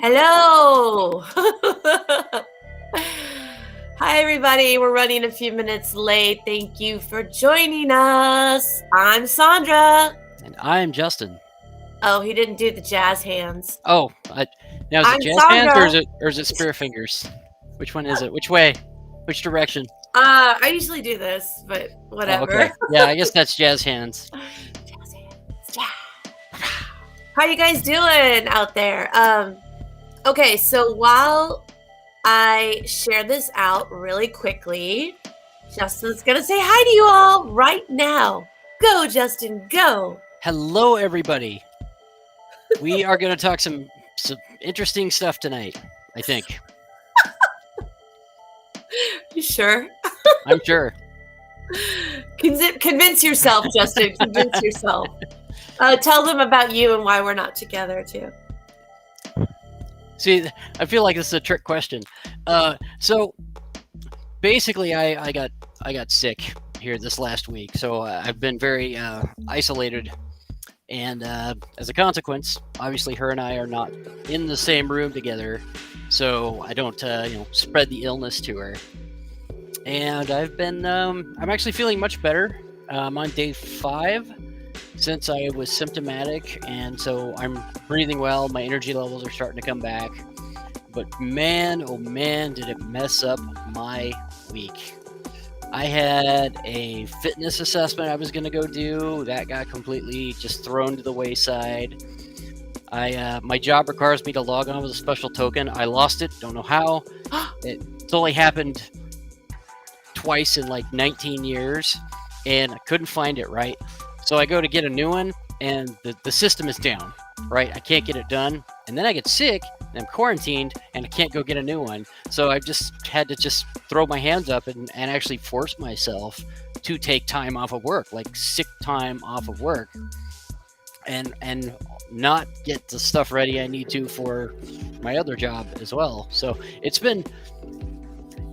Hello! Hi, everybody. We're running a few minutes late. Thank you for joining us. I'm Sandra. And I'm Justin. Oh, he didn't do the jazz hands. Oh, now is it I'm jazz hands Sandra. or is it spirit fingers? Which one is it? Which way? Which direction? I usually do this, but Oh, whatever. okay. Yeah, I guess that's jazz hands. Jazz hands. How you guys doing out there? Okay, so while I share this out really quickly, Justin's gonna say hi to you all right now. Go, Justin, go. Hello, everybody. We are going to talk some interesting stuff tonight, I think. You sure? I'm sure. Convince yourself, Justin. Convince yourself. Tell them about you and why we're not together, too. See, I feel like this is a trick question. So basically, I got sick here this last week, so I've been very isolated, and as a consequence, obviously, her and I are not in the same room together, so I don't spread the illness to her. And I've been I'm actually feeling much better. I'm on day 5 since I was symptomatic, and so I'm breathing well. My energy levels are starting to come back. But man, oh man, did it mess up my week. I had a fitness assessment I was going to go do. That got completely just thrown to the wayside. My job requires me to log on with a special token. I lost it. Don't know how. It's only happened twice in like 19 years, and I couldn't find it right. So I go to get a new one, and the system is down, right? I can't get it done. And then I get sick, and I'm quarantined, and I can't go get a new one. So I just had to just throw my hands up and actually force myself to take time off of work, like sick time off of work, and not get the stuff ready I need to for my other job as well. So it's been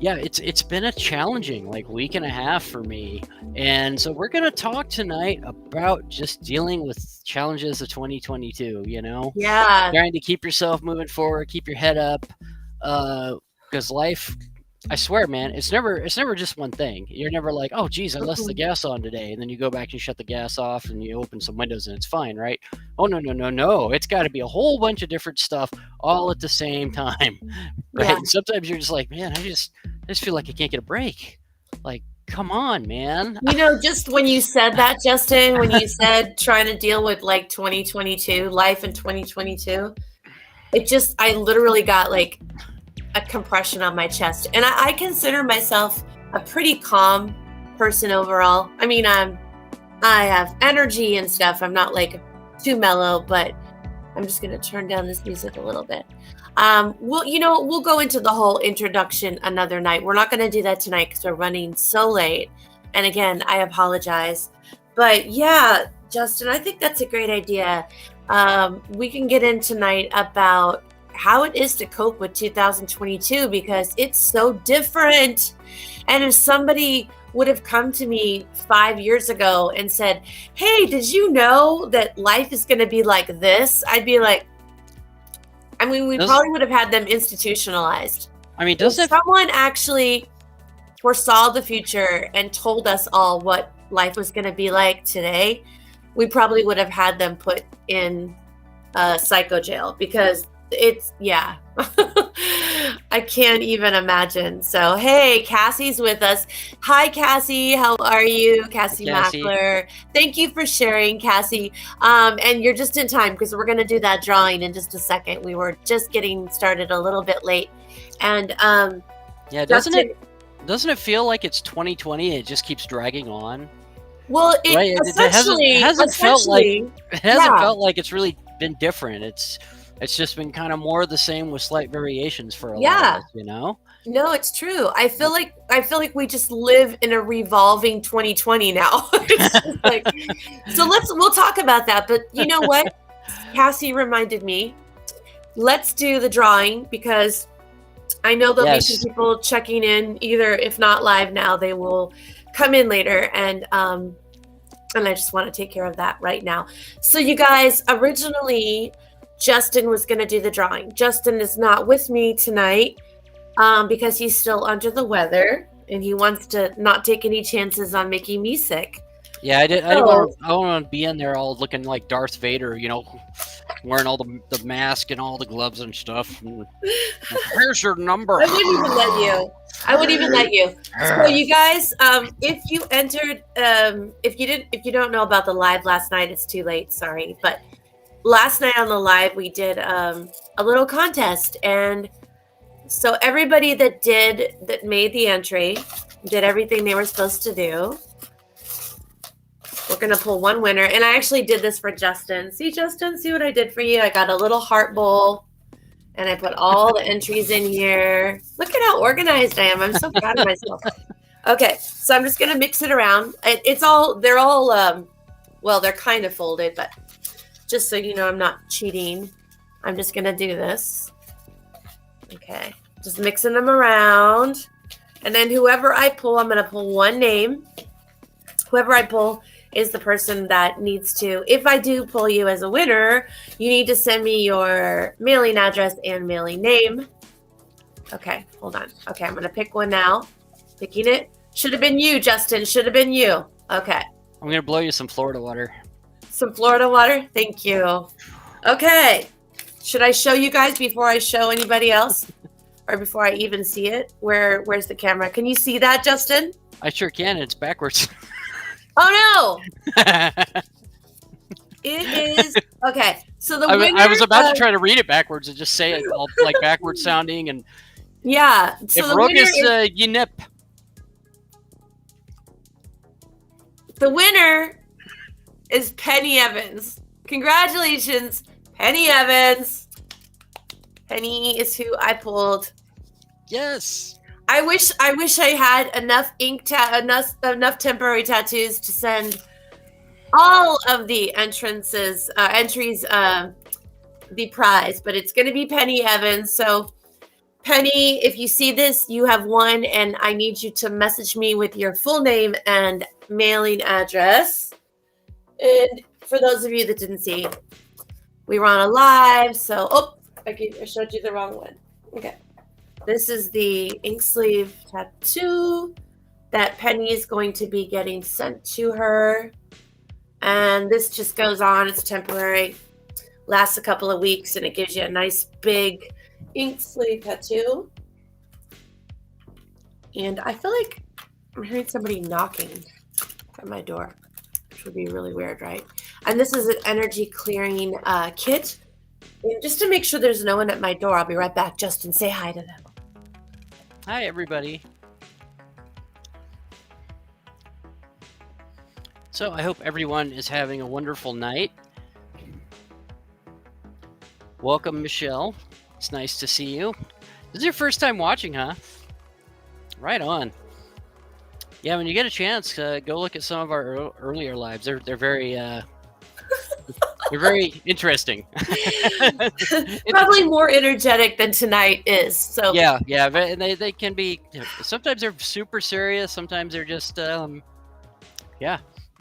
a challenging like week and a half for me. And so we're going to talk tonight about just dealing with challenges of 2022, Yeah. trying to keep yourself moving forward, keep your head up, because life, I swear, man, it's never just one thing. You're never like, oh geez, I left the gas on today, and then you go back and you shut the gas off and you open some windows and it's fine, right? Oh no, it's got to be a whole bunch of different stuff all at the same time, right? Yeah. And sometimes you're just like, man, I just feel like I can't get a break. Like, come on, man. Just when you said that, Justin, when you said trying to deal with like 2022, life in 2022, I literally got like a compression on my chest. And I consider myself a pretty calm person overall. I mean, I have energy and stuff. I'm not like too mellow, but I'm just going to turn down this music a little bit. We'll go into the whole introduction another night. We're not going to do that tonight because we're running so late. And again, I apologize. But yeah, Justin, I think that's a great idea. We can get in tonight about how it is to cope with 2022 because it's so different. And if somebody would have come to me 5 years ago and said, hey, did you know that life is going to be like this? I'd be like, we probably would have had them institutionalized. I mean, someone actually foresaw the future and told us all what life was going to be like today, we probably would have had them put in psycho jail because I can't even imagine. So, hey, Cassie's with us. Hi, Cassie. How are you? Cassie Mackler. Thank you for sharing, Cassie. And you're just in time because we're going to do that drawing in just a second. We were just getting started a little bit late. And doesn't it feel like it's 2020 and it just keeps dragging on? Well, it hasn't felt like it's really been different. It's just been kind of more of the same with slight variations for a lot of us, No, it's true. I feel like we just live in a revolving 2020 now. So we'll talk about that. But you know what? Cassie reminded me. Let's do the drawing because I know there'll be some people checking in. Either if not live now, they will come in later, and I just want to take care of that right now. So you guys, originally Justin was going to do the drawing. Justin is not with me tonight because he's still under the weather and he wants to not take any chances on making me sick. Yeah, I didn't want to be in there all looking like Darth Vader, wearing all the mask and all the gloves and stuff. Here's your number. I wouldn't even let you. So you guys, if you entered, if you don't know about the live last night, it's too late. Sorry, but last night on the live we did a little contest, and so everybody that made the entry did everything they were supposed to do. We're going to pull one winner. And I actually did this for Justin. See, Justin, see what I did for you? I got a little heart bowl and I put all the entries in here. Look at how organized I am. I'm so proud of myself. Okay, so I'm just going to mix it around. They're all, they're kind of folded, but just so you know, I'm not cheating. I'm just going to do this. Okay, just mixing them around. And then whoever I pull, I'm going to pull one name. Whoever I pull is the person that needs to, if I do pull you as a winner, you need to send me your mailing address and mailing name. Okay, hold on. Okay, I'm going to pick one now. Picking it. Should have been you, Justin. Should have been you. Okay. I'm going to blow you some Florida water. Some Florida water? Thank you. Okay. Should I show you guys before I show anybody else? Or before I even see it? Where's the camera? Can you see that, Justin? I sure can. It's backwards. Oh no! It is okay. So the winner. I was about to try to read it backwards and just say it all like backwards sounding, and yeah. So if the Rook winner is Yinip. The winner is Penny Evans. Congratulations, Penny Evans. Penny is who I pulled. Yes. I wish I had enough enough temporary tattoos to send all of the entries the prize, but it's going to be Penny Evans. So Penny, if you see this, you have won, and I need you to message me with your full name and mailing address. And for those of you that didn't see, we were on a live, so I showed you the wrong one. Okay. This is the ink sleeve tattoo that Penny is going to be getting sent to her. And this just goes on. It's temporary. Lasts a couple of weeks, and it gives you a nice big ink sleeve tattoo. And I feel like I'm hearing somebody knocking at my door, which would be really weird, right? And this is an energy clearing kit. And just to make sure there's no one at my door, I'll be right back. Justin, say hi to them. Hi, everybody. So I hope everyone is having a wonderful night. Welcome, Michelle. It's nice to see you. This is your first time watching, huh? Right on. Yeah, when you get a chance, go look at some of our earlier lives. They're very they're very interesting. Probably more energetic than tonight is. So yeah, and they can be. Sometimes they're super serious. Sometimes they're just yeah.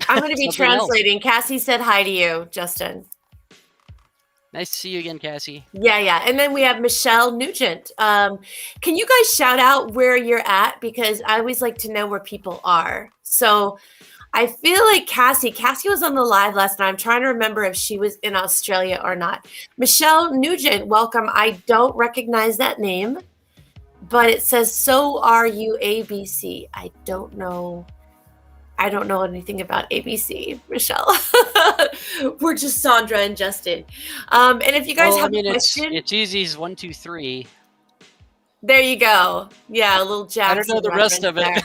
I'm going to be translating. Cassie said hi to you, Justin. Nice to see you again, Cassie. Yeah. And then we have Michelle Nugent. Can you guys shout out where you're at? Because I always like to know where people are. So I feel like Cassie was on the live last night. I'm trying to remember if she was in Australia or not. Michelle Nugent, welcome. I don't recognize that name, but it says, so are you ABC. I don't know anything about ABC, Michelle. We're just Sandra and Justin. And if you guys have a question, it's Easy's 1, 2, 3. There you go. Yeah, a little Jackson. I don't know the rest of it.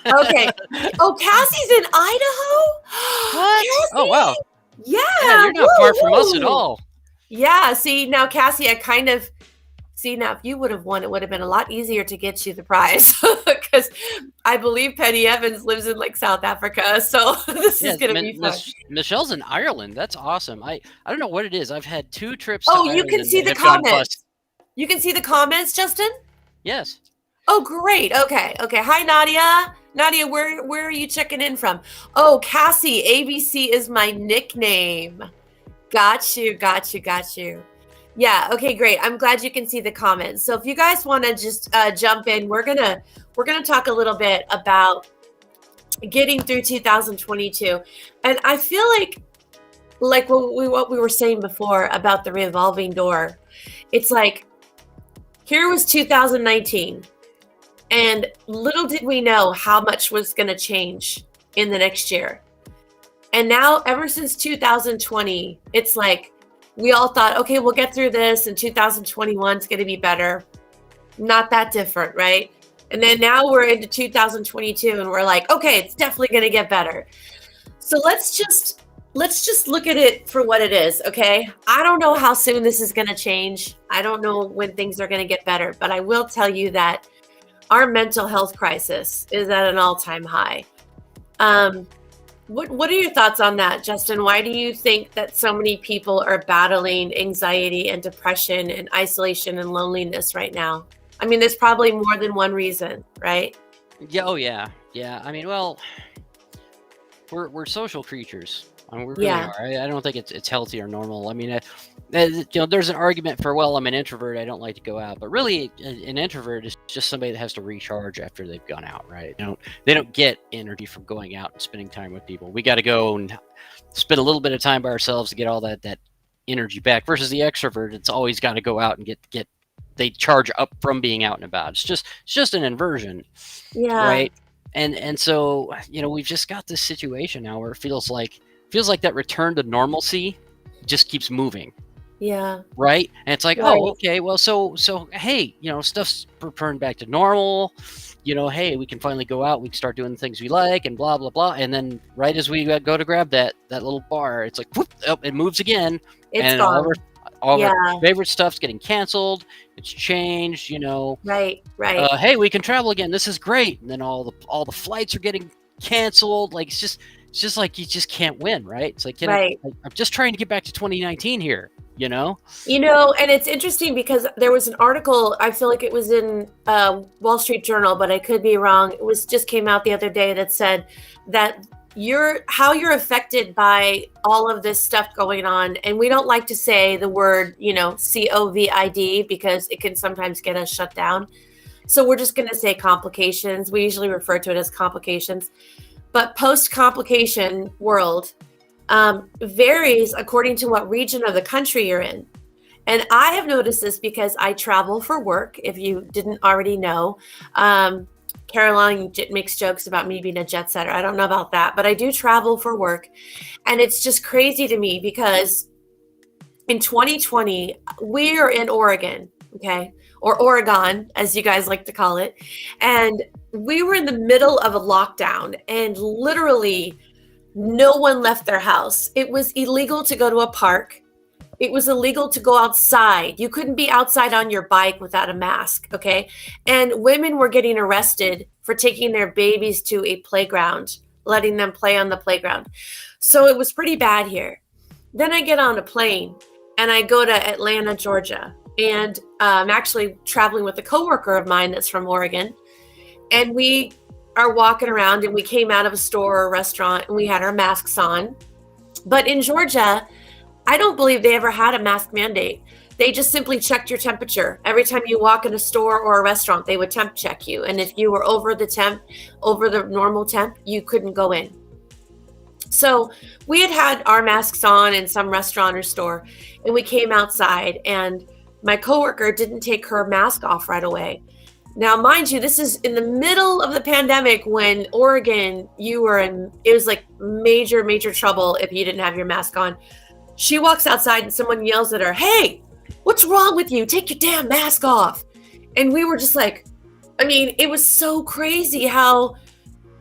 Okay. Oh, Cassie's in Idaho? What? Cassie? Oh, wow. Yeah. You're not far from us at all. Yeah. See, now, Cassie, now, if you would have won, it would have been a lot easier to get you the prize because I believe Penny Evans lives in like South Africa. So this is going to be fun. Michelle's in Ireland. That's awesome. I don't know what it is. I've had 2 trips. Oh, you can see the comments. You can see the comments, Justin? Yes. Oh, great. Okay. Hi, Nadia. Nadia, where are you checking in from? Oh, Cassie, ABC is my nickname. Got you. Yeah. Okay. Great. I'm glad you can see the comments. So if you guys want to just jump in, we're gonna talk a little bit about getting through 2022, and I feel like what we were saying before about the revolving door. It's like here was 2019, and little did we know how much was going to change in the next year. And now, ever since 2020, it's like we all thought, okay, we'll get through this, and 2021 is going to be better. Not that different, right? And then now we're into 2022, and we're like, okay, it's definitely going to get better. So let's just look at it for what it is, okay? I don't know how soon this is going to change. I don't know when things are going to get better, but I will tell you that our mental health crisis is at an all-time high. What are your thoughts on that, Justin? Why do you think that so many people are battling anxiety and depression and isolation and loneliness right now? I mean, there's probably more than one reason, right? Yeah. Oh, yeah. Yeah. I mean, well, we're social creatures. I mean, we really Yeah. are. I don't think it's healthy or normal. I mean, there's an argument for, well, I'm an introvert, I don't like to go out, but really, an introvert is just somebody that has to recharge after they've gone out, right? They don't get energy from going out and spending time with people. We got to go and spend a little bit of time by ourselves to get all that energy back. Versus the extrovert, it's always got to go out and get they charge up from being out and about. It's just an inversion, Yeah. right? And so we've just got this situation now where it feels like that return to normalcy just keeps moving. Yeah. Right. And it's like, Right. oh, okay, well, so hey, stuff's returned back to normal. Hey, we can finally go out, we can start doing the things we like, and blah blah blah. And then right as we go to grab that little bar, it's like, whoop, oh, it moves again. It's and gone. all of our favorite stuff's getting canceled. It's changed. Right. Hey, we can travel again. This is great. And then all the flights are getting canceled. Like it's just like you just can't win, right? It's like, I'm just trying to get back to 2019 here. And it's interesting because there was an article, I feel like it was in Wall Street Journal, but I could be wrong. It just came out the other day that said that how you're affected by all of this stuff going on. And we don't like to say the word, COVID, because it can sometimes get us shut down. So we're just going to say complications. We usually refer to it as complications. But post-complication world varies according to what region of the country you're in. And I have noticed this because I travel for work, if you didn't already know. Caroline makes jokes about me being a jet setter. I don't know about that, but I do travel for work. And it's just crazy to me because in 2020, we are in Oregon, okay? Or Oregon, as you guys like to call it. And we were in the middle of a lockdown, and literally no one left their house. It was illegal to go to a park. It was illegal to go outside. You couldn't be outside on your bike without a mask, okay? And women were getting arrested for taking their babies to a playground, letting them play on the playground. So it was pretty bad here. Then I get on a plane and I go to Atlanta, Georgia. And I'm actually traveling with a coworker of mine that's from Oregon. And we are walking around, and we came out of a store or a restaurant and we had our masks on. But in Georgia, I don't believe they ever had a mask mandate. They just simply checked your temperature. Every time you walk in a store or a restaurant, they would temp check you. And if you were over the normal temp, you couldn't go in. So we had our masks on in some restaurant or store, and we came outside, and my coworker didn't take her mask off right away. Now, mind you, this is in the middle of the pandemic when Oregon, it was like major, major trouble if you didn't have your mask on. She walks outside and someone yells at her, "Hey, what's wrong with you? Take your damn mask off." And we were just like, it was so crazy how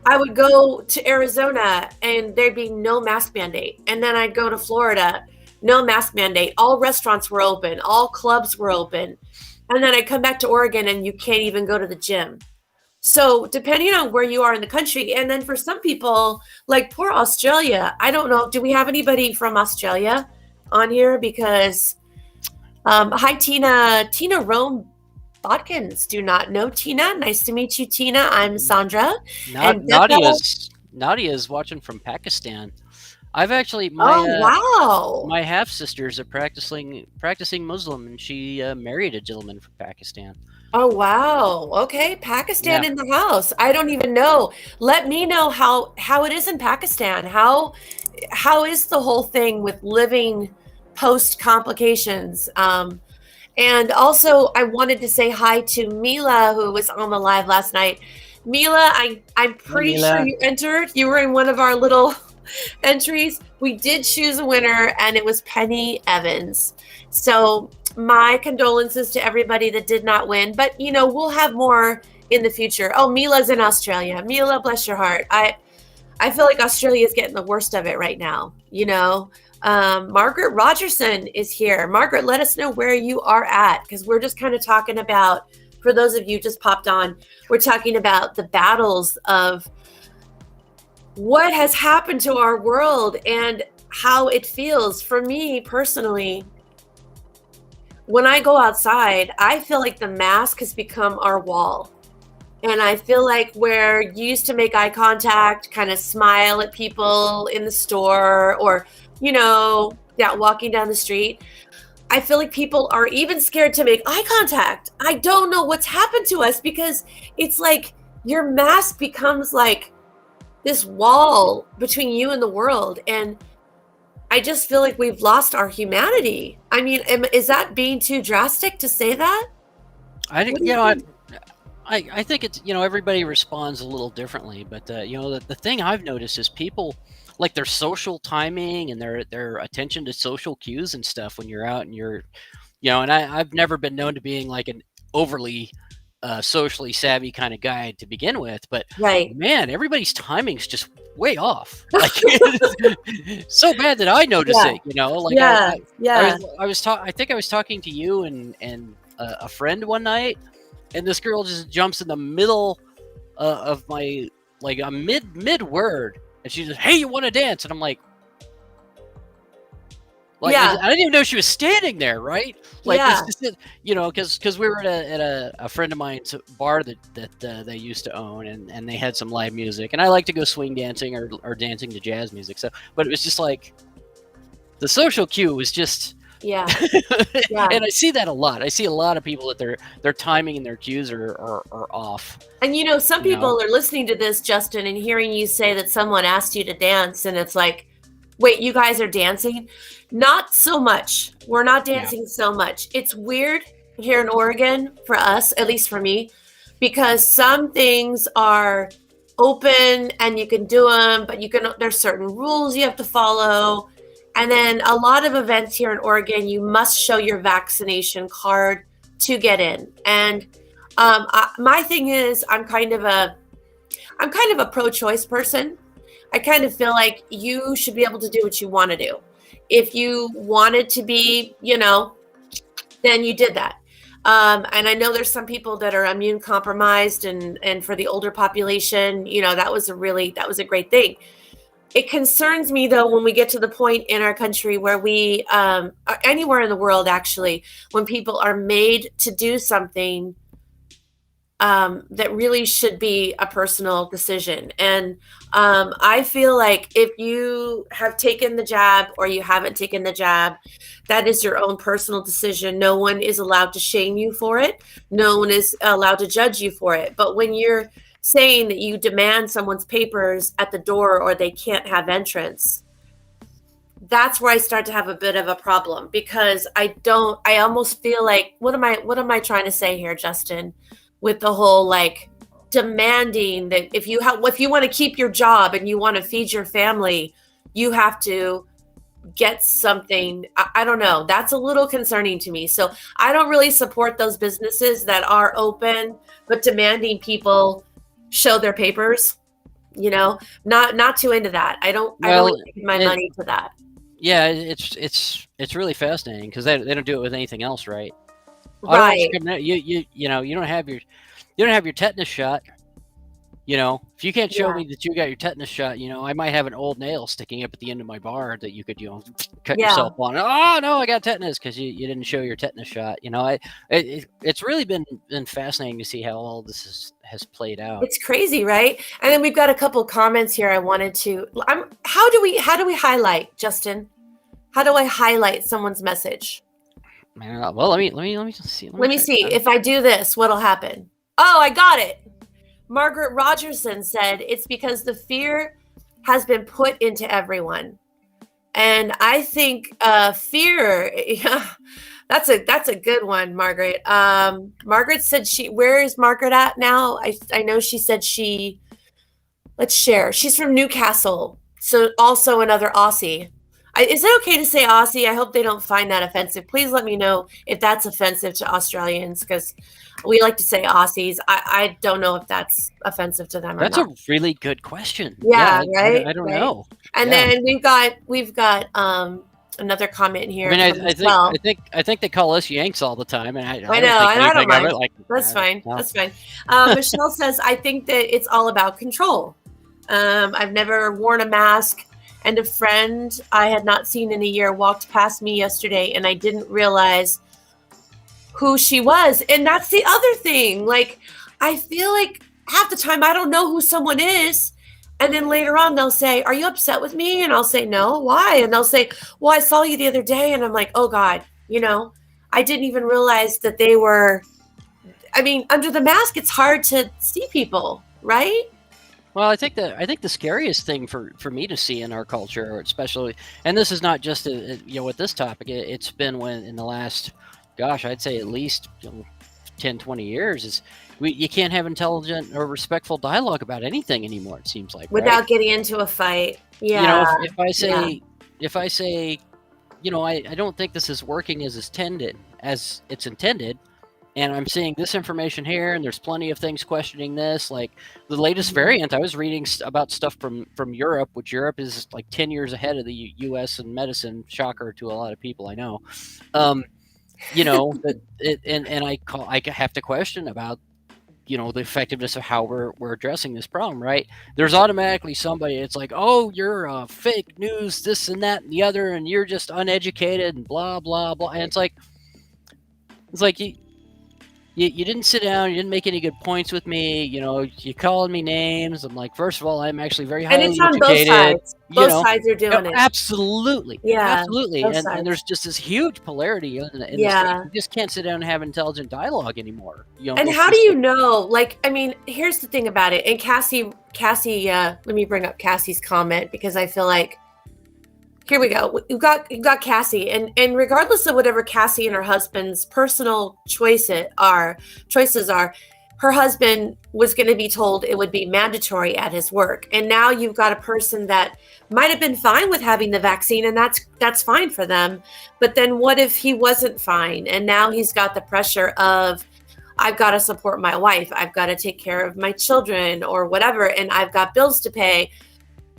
I would go to Arizona and there'd be no mask mandate. And then I'd go to Florida, no mask mandate. All restaurants were open. All clubs were open. And then I come back to Oregon and you can't even go to the gym. So depending on where you are in the country, and then for some people, like poor Australia, I don't know, do we have anybody from Australia on here? Because, hi, Tina Rome Bodkins. Do not know Tina. Nice to meet you, Tina. I'm Sandra. Nadia is watching from Pakistan. I've actually Oh, wow. my half sisters are practicing Muslim, and she married a gentleman from Pakistan. Oh, wow. Okay, Pakistan Yeah. in the house. I don't even know. Let me know how it is in Pakistan. How is the whole thing with living post complications? And also, I wanted to say hi to Mila, who was on the live last night. Mila, I'm Hey, pretty sure Mila. you entered. You were in one of our little entries. We did choose a winner, and it was Penny Evans. So my condolences to everybody that did not win. But we'll have more in the future. Oh, Mila's in Australia. Mila, bless your heart. I feel like Australia is getting the worst of it right now. Margaret Rogerson is here. Margaret, let us know where you are at, because we're just kind of talking about, for those of you just popped on, we're talking about the battles of what has happened to our world and how it feels. For me personally, when I go outside, I feel like the mask has become our wall. And I feel like where you used to make eye contact, kind of smile at people in the store or, walking down the street, I feel like people are even scared to make eye contact. I don't know what's happened to us, because it's like your mask becomes like this wall between you and the world. And I just feel like we've lost our humanity. I mean, is that being too drastic to say that? I think What do you think? I think it's everybody responds a little differently, but the thing I've noticed is people like their social timing and their attention to social cues and stuff when you're out and you're and I've never been known to being like an overly socially savvy kind of guy to begin with, but Right. man, everybody's timing's just way off. Like so bad that I notice Yeah. it. Like Yeah. I Yeah. I think I was talking to you and a friend one night, and this girl just jumps in the middle of my like a mid word, and she says, "Hey, you want to dance?" And I'm like, Yeah. I didn't even know she was standing there, right? Like Yeah. this is because we were at a friend of mine's bar that they used to own, and they had some live music, and I like to go swing dancing or dancing to jazz music. So, but it was just like the social cue was just. Yeah. Yeah. And I see that a lot. I see a lot of people that their timing and their cues are off. And some You know, people are listening to this, Justin, and hearing you say that someone asked you to dance, and it's like, wait, you guys are dancing? Not so much. We're not yeah, dancing so much. It's weird here in Oregon for us, at least for me, because some things are open and you can do them, but there's certain rules you have to follow. And then a lot of events here in Oregon, you must show your vaccination card to get in. And my thing is, I'm kind of a pro-choice person. I kind of feel like you should be able to do what you want to do. If you wanted to be, then you did that. And I know there's some people that are immune compromised, and for the older population, that was a great thing. It concerns me, though, when we get to the point in our country where we, anywhere in the world, actually, when people are made to do something that really should be a personal decision. And I feel like if you have taken the jab or you haven't taken the jab, that is your own personal decision. No one is allowed to shame you for it. No one is allowed to judge you for it. But when you're saying that you demand someone's papers at the door or they can't have entrance, that's where I start to have a bit of a problem, because I almost feel like, what am I trying to say here, Justin, with the whole like demanding that if you want to keep your job and you want to feed your family, you have to get something. I don't know. That's a little concerning to me. So I don't really support those businesses that are open but demanding people show their papers. Not too into that. I don't give my money to that. Yeah, it's really fascinating because they don't do it with anything else, right? Right. You don't have your tetanus shot. You know, if you can't show Yeah. me that you got your tetanus shot, you know, I might have an old nail sticking up at the end of my bar that you could, you know, cut Yeah. yourself on. Oh no, I got tetanus because you didn't show your tetanus shot. You know, it's really been fascinating to see how all this has played out. It's crazy, right? And then we've got a couple comments here. I wanted to. How do we highlight, Justin? How do I highlight someone's message? Well, let me see. Let me see. If I do this, what'll happen? Oh, I got it. Margaret Rogerson said it's because the fear has been put into everyone. And I think fear, yeah, that's a good one, Margaret. Margaret said where is Margaret at now? I know she said let's share. She's from Newcastle. So also another Aussie. Is it okay to say Aussie? I hope they don't find that offensive. Please let me know if that's offensive to Australians, because we like to say Aussies. I don't know if that's offensive to them or not. That's a really good question. Yeah, right. I don't know. And then we've got another comment here. I mean, I think they call us Yanks all the time, and I don't mind. Like, that's fine. That's fine. Michelle says, I think that it's all about control. I've never worn a mask. And a friend I had not seen in a year walked past me yesterday, and I didn't realize who she was. And that's the other thing. Like, I feel like half the time I don't know who someone is. And then later on, they'll say, are you upset with me? And I'll say, no, why? And they'll say, well, I saw you the other day. And I'm like, oh, God, you know, I didn't even realize that they were, I mean, under the mask, it's hard to see people, right? Well, I think the scariest thing for me to see in our culture, especially, and this is not just with this topic, it's been when in the last, gosh, I'd say at least 10, 20 years, is you can't have intelligent or respectful dialogue about anything anymore. It seems like without getting into a fight. Yeah. You know, if I say, you know, I don't think this is working as it's intended. And I'm seeing this information here, and there's plenty of things questioning this. Like the latest variant, I was reading about stuff from Europe, which Europe is like 10 years ahead of the U.S. in medicine. Shocker to a lot of people, I know. You know, and I have to question about, you know, the effectiveness of how we're addressing this problem, right? There's automatically somebody, it's like, oh, you're fake news, this and that and the other, and you're just uneducated and blah, blah, blah. And it's like you didn't sit down, you didn't make any good points with me, you know, you calling me names. I'm like, first of all, I'm actually very highly educated. And it's on both sides. Both sides are doing it. Absolutely. Yeah. Absolutely. And there's just this huge polarity in this thing. You just can't sit down and have intelligent dialogue anymore. You know, and how do you know? Like, I mean, here's the thing about it. And Cassie, let me bring up Cassie's comment, because I feel like, here we go. You've got Cassie, and regardless of whatever Cassie and her husband's personal choices are, her husband was going to be told it would be mandatory at his work. And now you've got a person that might have been fine with having the vaccine, and that's fine for them. But then what if he wasn't fine? And now he's got the pressure of, I've got to support my wife. I've got to take care of my children or whatever. And I've got bills to pay.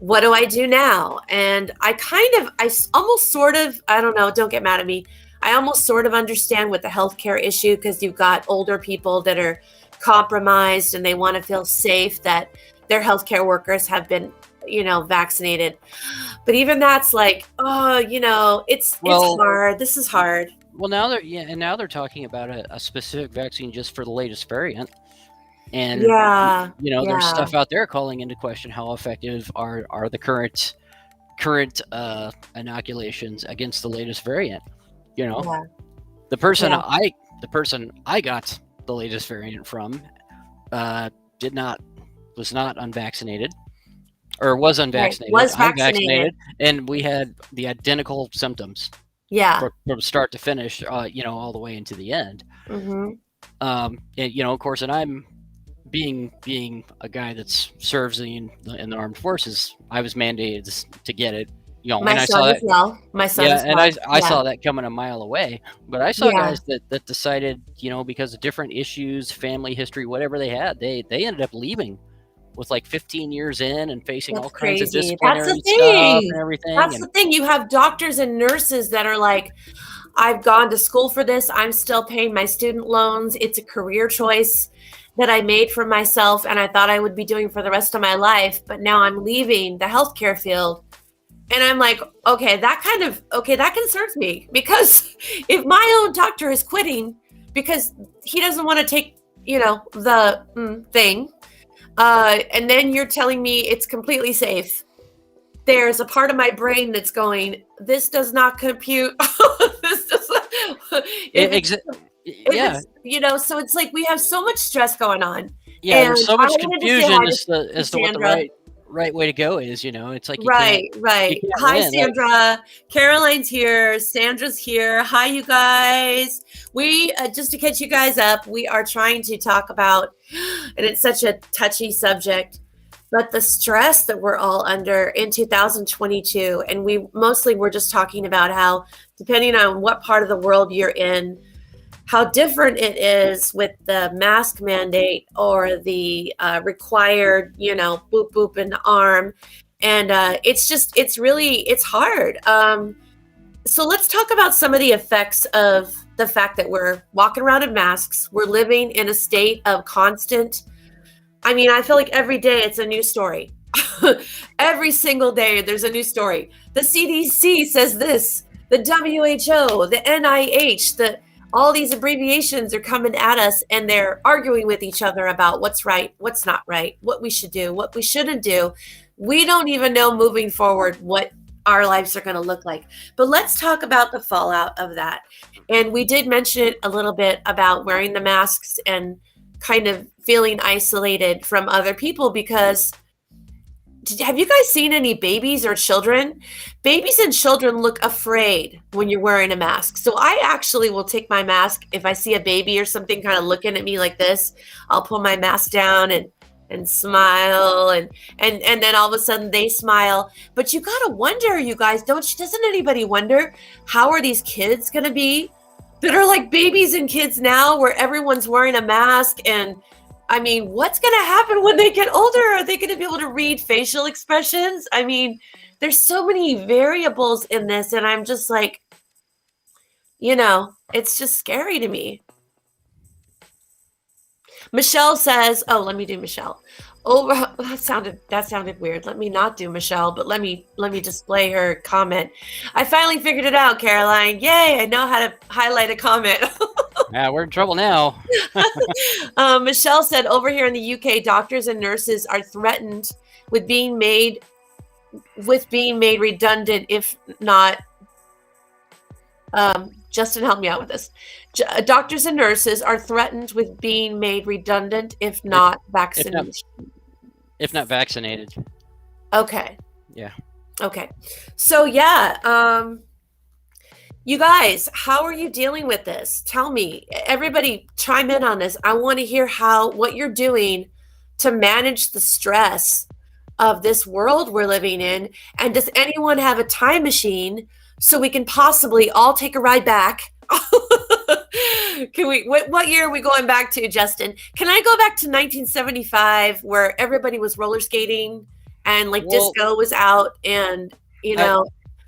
What do I do now? And I almost sort of, I don't know, don't get mad at me. I almost sort of understand with the healthcare issue, because you've got older people that are compromised and they want to feel safe that their healthcare workers have been, you know, vaccinated. But even that's like, oh, you know, it's hard. This is hard. Well, now they're talking about a specific vaccine just for the latest variant. And there's stuff out there calling into question how effective are the current inoculations against the latest variant. You know, the person I got the latest variant from was not unvaccinated, or was unvaccinated. Right. Was unvaccinated, and we had the identical symptoms. Yeah, from start to finish. All the way into the end. Mm-hmm. And of course, and I'm. Being a guy that serves in the armed forces, I was mandated to get it. You know, I saw that. My son as well. And I saw that coming a mile away. But I saw guys that decided, you know, because of different issues, family history, whatever they had, they ended up leaving with like 15 years in and facing all kinds of disciplinary stuff and everything. That's the thing. You have doctors and nurses that are like, I've gone to school for this. I'm still paying my student loans. It's a career choice. that I made for myself and I thought I would be doing for the rest of my life, but now I'm leaving the healthcare field. And I'm like, okay, that concerns me, because if my own doctor is quitting because he doesn't want to take, the thing, and then you're telling me it's completely safe, there's a part of my brain that's going, this does not compute. This does not, Yeah. so it's like we have so much stress going on. Yeah, And there's so I much wanted to say confusion hi as to what the Sandra. right way to go is. It's like you Right. can't Hi, win. Sandra. Caroline's here. Sandra's here. Hi, you guys. We, just to catch you guys up, we are trying to talk about, and it's such a touchy subject, but the stress that we're all under in 2022. And we're just talking about how, depending on what part of the world you're in, how different it is with the mask mandate or the required, boop, boop in the arm. And it's hard. So let's talk about some of the effects of the fact that we're walking around in masks. We're living in a state of constant, I feel like every day it's a new story. Every single day there's a new story. The CDC says this, the WHO, the NIH, all these abbreviations are coming at us, and they're arguing with each other about what's right, what's not right, what we should do, what we shouldn't do. We don't even know moving forward what our lives are going to look like. But let's talk about the fallout of that. And we did mention it a little bit about wearing the masks and kind of feeling isolated from other people, because have you guys seen any babies or children? Babies and children look afraid when you're wearing a mask. So I actually will take my mask if I see a baby or something kind of looking at me like this. I'll pull my mask down and smile, and then all of a sudden they smile. But you gotta wonder, you guys, doesn't anybody wonder, how are these kids gonna be that are like babies and kids now, where everyone's wearing a mask? And what's going to happen when they get older? Are they going to be able to read facial expressions? There's so many variables in this, and I'm just like, it's just scary to me. Michelle says, oh, let me do Michelle. Oh, that sounded weird. Let me not do Michelle, but let me display her comment. I finally figured it out, Caroline. Yay, I know how to highlight a comment. Yeah, we're in trouble now. Michelle said, over here in the UK, doctors and nurses are threatened with being made redundant if not. Justin, help me out with this. Doctors and nurses are threatened with being made redundant if not vaccinated. If not vaccinated. Okay. Yeah. Okay. So yeah, you guys, how are you dealing with this? Tell me. Everybody chime in on this. I want to hear what you're doing to manage the stress of this world we're living in. And does anyone have a time machine so we can possibly all take a ride back? Can we? What year are we going back to, Justin? Can I go back to 1975, where everybody was roller skating and disco was out, and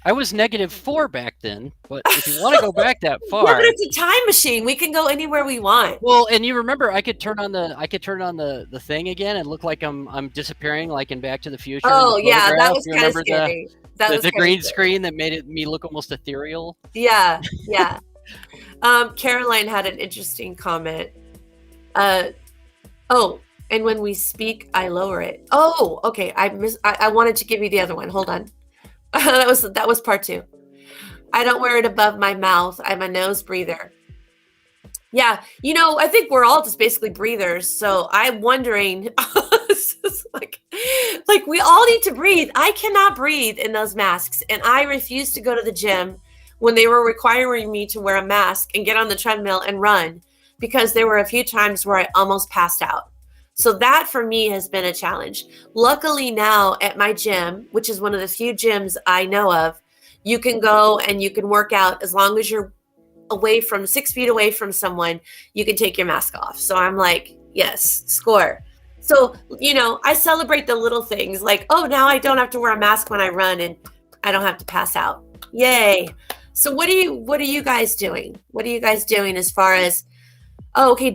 I was -4 back then, but if you want to go back that far, yeah, but it's a time machine. We can go anywhere we want. Well, and you remember, I could turn on the thing again and look like I'm disappearing, like in Back to the Future. Oh yeah, that was kind of scary. The green screen that made me look almost ethereal. Yeah. Caroline had an interesting comment. And when we speak, I lower it. Oh, okay. I wanted to give you the other one. Hold on. that was part 2. I don't wear it above my mouth. I'm a nose breather. Yeah, I think we're all just basically breathers. So I'm wondering, like we all need to breathe. I cannot breathe in those masks, and I refuse to go to the gym when they were requiring me to wear a mask and get on the treadmill and run, because there were a few times where I almost passed out. So that for me has been a challenge. Luckily now at my gym, which is one of the few gyms I know of, you can go and you can work out as long as you're 6 feet away from someone, you can take your mask off. So I'm like, yes, score. So, I celebrate the little things, like, oh, now I don't have to wear a mask when I run and I don't have to pass out. Yay. So what are you guys doing? What are you guys doing as far as, okay,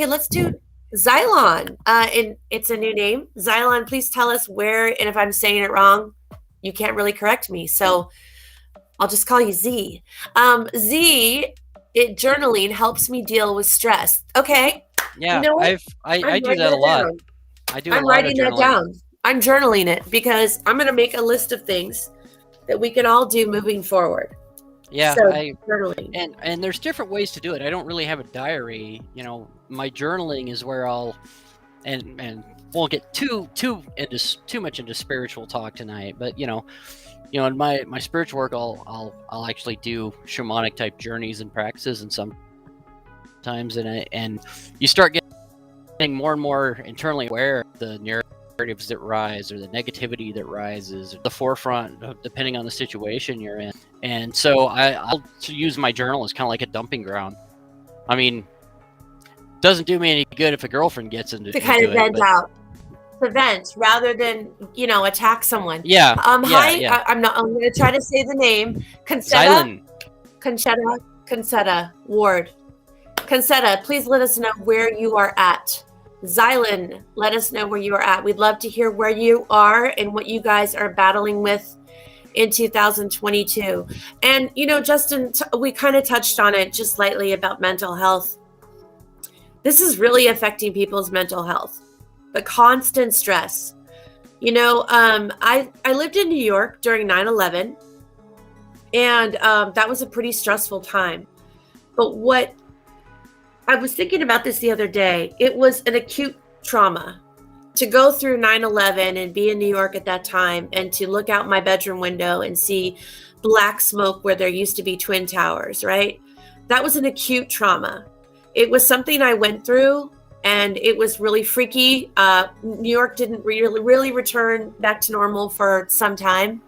let's do Xylon, and it's a new name. Xylon, please tell us where, and if I'm saying it wrong, you can't really correct me. So I'll just call you Z. Z, journaling helps me deal with stress. Okay. Yeah, You know what? I I'm do writing that a that lot. down. I do a I'm lot of writing that journaling. down. I'm journaling it because I'm going to make a list of things that we can all do moving forward. Yeah, So journaling. and there's different ways to do it. I don't really have a diary. My journaling is where I'll and won't get too much into spiritual talk tonight, but in my spiritual work, I'll actually do shamanic type journeys and practices, and sometimes and you start getting more and more internally aware of the narratives that rise or the negativity that rises at the forefront, depending on the situation you're in. And so I'll use my journal as kind of like a dumping ground. I mean, doesn't do me any good if a girlfriend gets into To kind of vent it, out. To vent rather than, attack someone. Yeah. Hi, Yeah. I'm going to try to say the name. Concetta Ward. Concetta, please let us know where you are at. Xylan, let us know where you are at. We'd love to hear where you are and what you guys are battling with in 2022. And, Justin, we kind of touched on it just lightly about mental health. This is really affecting people's mental health. The constant stress. I lived in New York during 9/11, and that was a pretty stressful time. But what I was thinking about this the other day, it was an acute trauma to go through 9/11 and be in New York at that time, and to look out my bedroom window and see black smoke where there used to be Twin Towers, right? That was an acute trauma. It was something I went through, and it was really freaky. New York didn't really return back to normal for some time.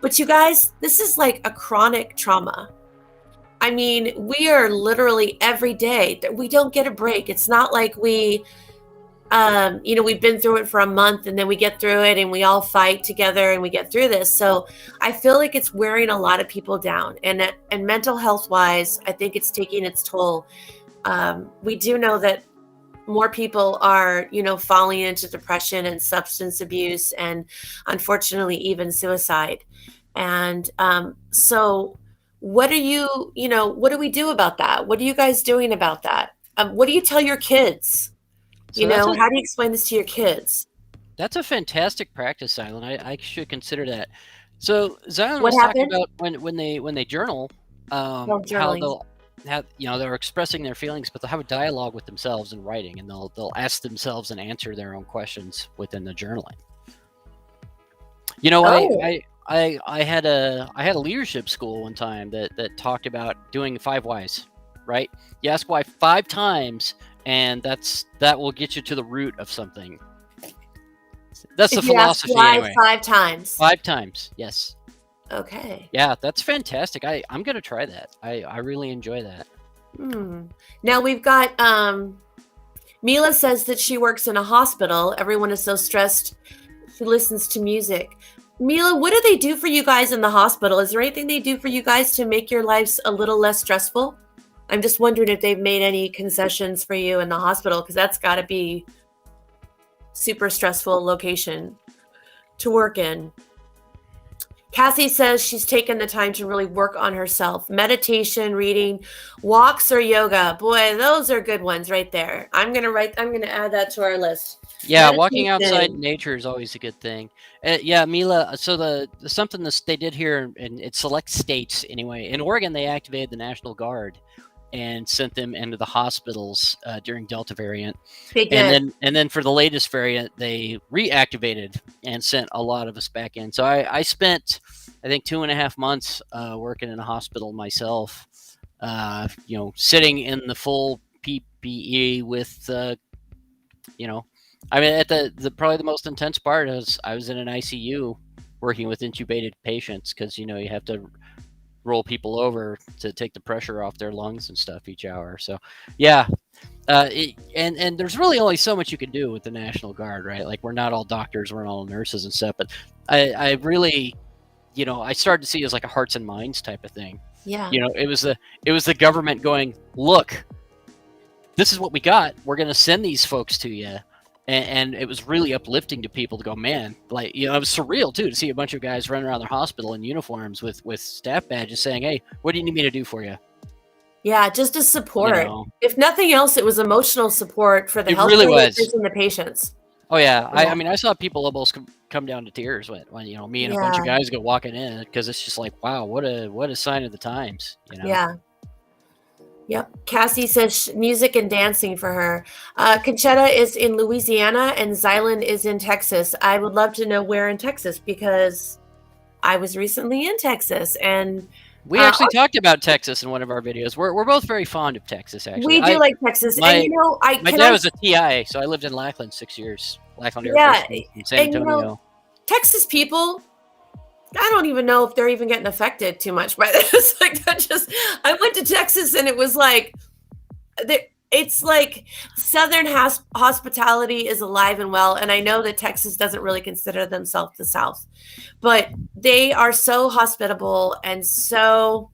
But you guys, this is like a chronic trauma. I mean, we are literally every day, we don't get a break. It's not like we've been through it for a month and then we get through it and we all fight together and we get through this. So I feel like it's wearing a lot of people down, and mental health wise, I think it's taking its toll. We do know that more people are, falling into depression and substance abuse, and unfortunately even suicide. And so what do we do about that? What are you guys doing about that? What do you tell your kids? So How do you explain this to your kids? That's a fantastic practice, Zylan. I should consider that. So Zylan What was talking happened? about when they journal, how journaling. they'll have, they're expressing their feelings, but they'll have a dialogue with themselves in writing, and they'll ask themselves and answer their own questions within the journaling. I had a leadership school one time that talked about doing 5 whys, right? You ask why 5 times, and that will get you to the root of something. That's the philosophy anyway. 5 times. 5 times, yes. Okay. Yeah, that's fantastic. I'm gonna try that. I really enjoy that. Now we've got Mila says that she works in a hospital. Everyone is so stressed. She listens to music. Mila, what do they do for you guys in the hospital? Is there anything they do for you guys to make your lives a little less stressful? I'm just wondering if they've made any concessions for you in the hospital, because that's got to be super stressful location to work in. Cassie says she's taken the time to really work on herself. Meditation, reading, walks, or yoga. Boy, those are good ones right there. I'm gonna add that to our list. Yeah, walking outside in nature is always a good thing. Yeah, Mila. So the something that they did here in select states anyway. In Oregon, they activated the National Guard and sent them into the hospitals during Delta variant. They did. And then for the latest variant, they reactivated and sent a lot of us back in. So I spent, I think, 2.5 months working in a hospital myself. Sitting in the full PPE with, I mean, at the probably the most intense part is I was in an ICU working with intubated patients, because you have to roll people over to take the pressure off their lungs and stuff each hour. So yeah, and there's really only so much you can do with the National Guard, right? Like, we're not all doctors, we're not all nurses and stuff, but I really, I started to see it as like a hearts and minds type of thing. Yeah. It was the government going, look, this is what we got. We're going to send these folks to you. And it was really uplifting to people to go, man, like, you know, it was surreal too to see a bunch of guys running around their hospital in uniforms with staff badges saying, hey, what do you need me to do for you? Yeah, just as support. You know? If nothing else, it was emotional support for the healthcare really workers and the patients. Oh yeah, I mean, I saw people almost come down to tears when you know, me and a bunch of guys go walking in, because it's just like, wow, what a sign of the times, you know. Yeah. Yep. Cassie says music and dancing for her. Conchetta is in Louisiana and Zylan is in Texas. I would love to know where in Texas, because I was recently in Texas, and we actually talked about Texas in one of our videos. We're both very fond of Texas, actually. We do like Texas. And, you know, my dad was a TI, so I lived in Lackland 6 years. Lackland Air Force Base in San Antonio. You know, Texas people, I don't even know if they're even getting affected too much by this. Like, I went to Texas and it was like, it's like Southern hospitality is alive and well. And I know that Texas doesn't really consider themselves the South, but they are so hospitable and so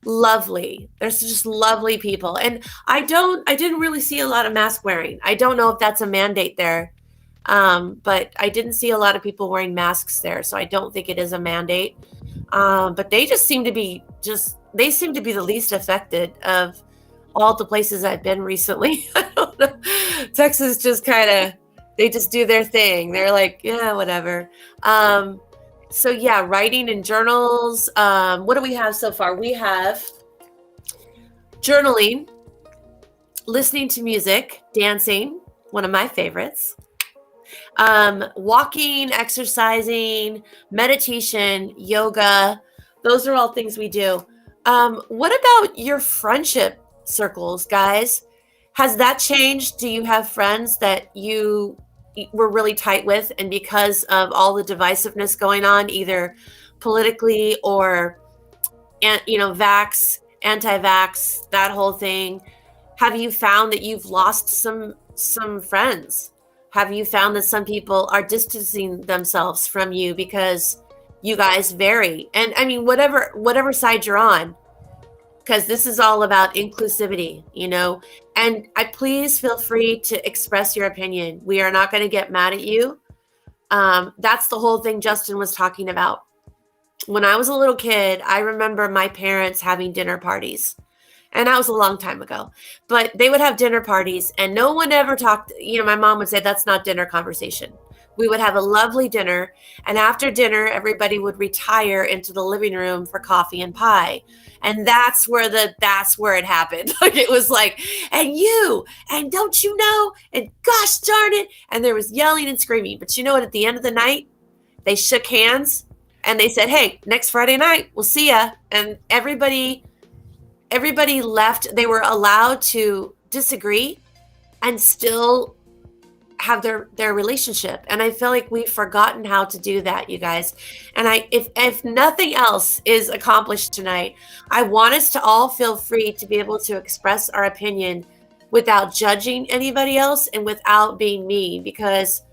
lovely. They're just lovely people. And I didn't really see a lot of mask wearing. I don't know if that's a mandate there. But I didn't see a lot of people wearing masks there, so I don't think it is a mandate. But they just seem to be the least affected of all the places I've been recently. I don't know. Texas just they just do their thing. They're like, yeah, whatever. So yeah, writing in journals. What do we have so far? We have journaling, listening to music, dancing, one of my favorites. Walking, exercising, meditation, yoga. Those are all things we do. What about your friendship circles, guys? Has that changed? Do you have friends that you were really tight with, and because of all the divisiveness going on, either politically or, you know, vax, anti-vax, that whole thing, have you found that you've lost some friends? Have you found that some people are distancing themselves from you because you guys vary? And I mean, whatever side you're on, because this is all about inclusivity, you know, and please feel free to express your opinion. We are not going to get mad at you. That's the whole thing Justin was talking about. When I was a little kid, I remember my parents having dinner parties. And that was a long time ago, but they would have dinner parties and no one ever talked. You know, my mom would say, that's not dinner conversation. We would have a lovely dinner. And after dinner, everybody would retire into the living room for coffee and pie. And that's where it happened. Like, it was like, and don't you know, and gosh darn it. And there was yelling and screaming. But you know what, at the end of the night, they shook hands and they said, hey, next Friday night, we'll see ya. And everybody left. They were allowed to disagree and still have their relationship. And I feel like we've forgotten how to do that, you guys. And if nothing else is accomplished tonight, I want us to all feel free to be able to express our opinion without judging anybody else and without being mean, because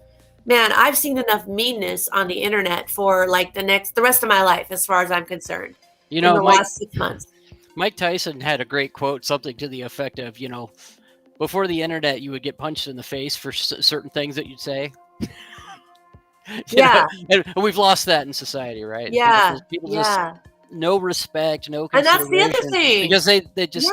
man, I've seen enough meanness on the internet for like the rest of my life, as far as I'm concerned. You know, in the last 6 months. Mike Tyson had a great quote, something to the effect of, you know, before the internet, you would get punched in the face for certain things that you'd say. Yeah. And we've lost that in society, right? Yeah. People just no respect, no consideration. And that's the other thing. Because they just,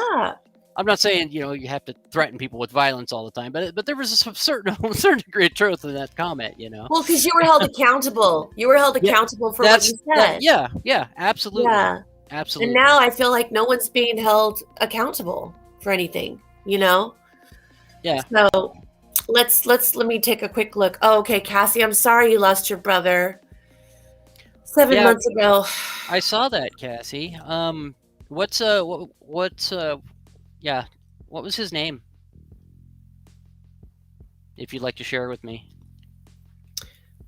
I'm not saying, you know, you have to threaten people with violence all the time, but there was a certain degree of truth in that comment, you know? Well, because you were held accountable. You were held accountable for what you said. Yeah, absolutely. Yeah. Absolutely. And now I feel like no one's being held accountable for anything, you know? Yeah. So let me take a quick look. Oh, okay, Cassie, I'm sorry you lost your brother 7 months ago. I saw that, Cassie. What was his name? If you'd like to share with me.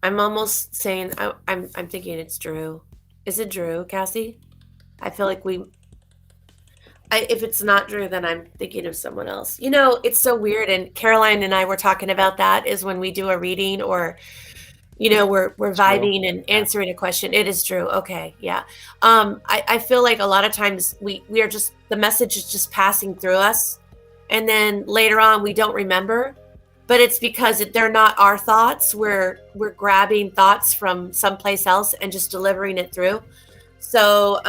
I'm almost saying I'm thinking it's Drew. Is it Drew, Cassie? I feel like if it's not Drew, then I'm thinking of someone else. You know, it's so weird. And Caroline and I were talking about that, is when we do a reading or, you know, we're vibing and answering a question. It is Drew. Okay. Yeah. I feel like a lot of times we are just, the message is just passing through us and then later on we don't remember, but it's because they're not our thoughts. We're grabbing thoughts from someplace else and just delivering it through. So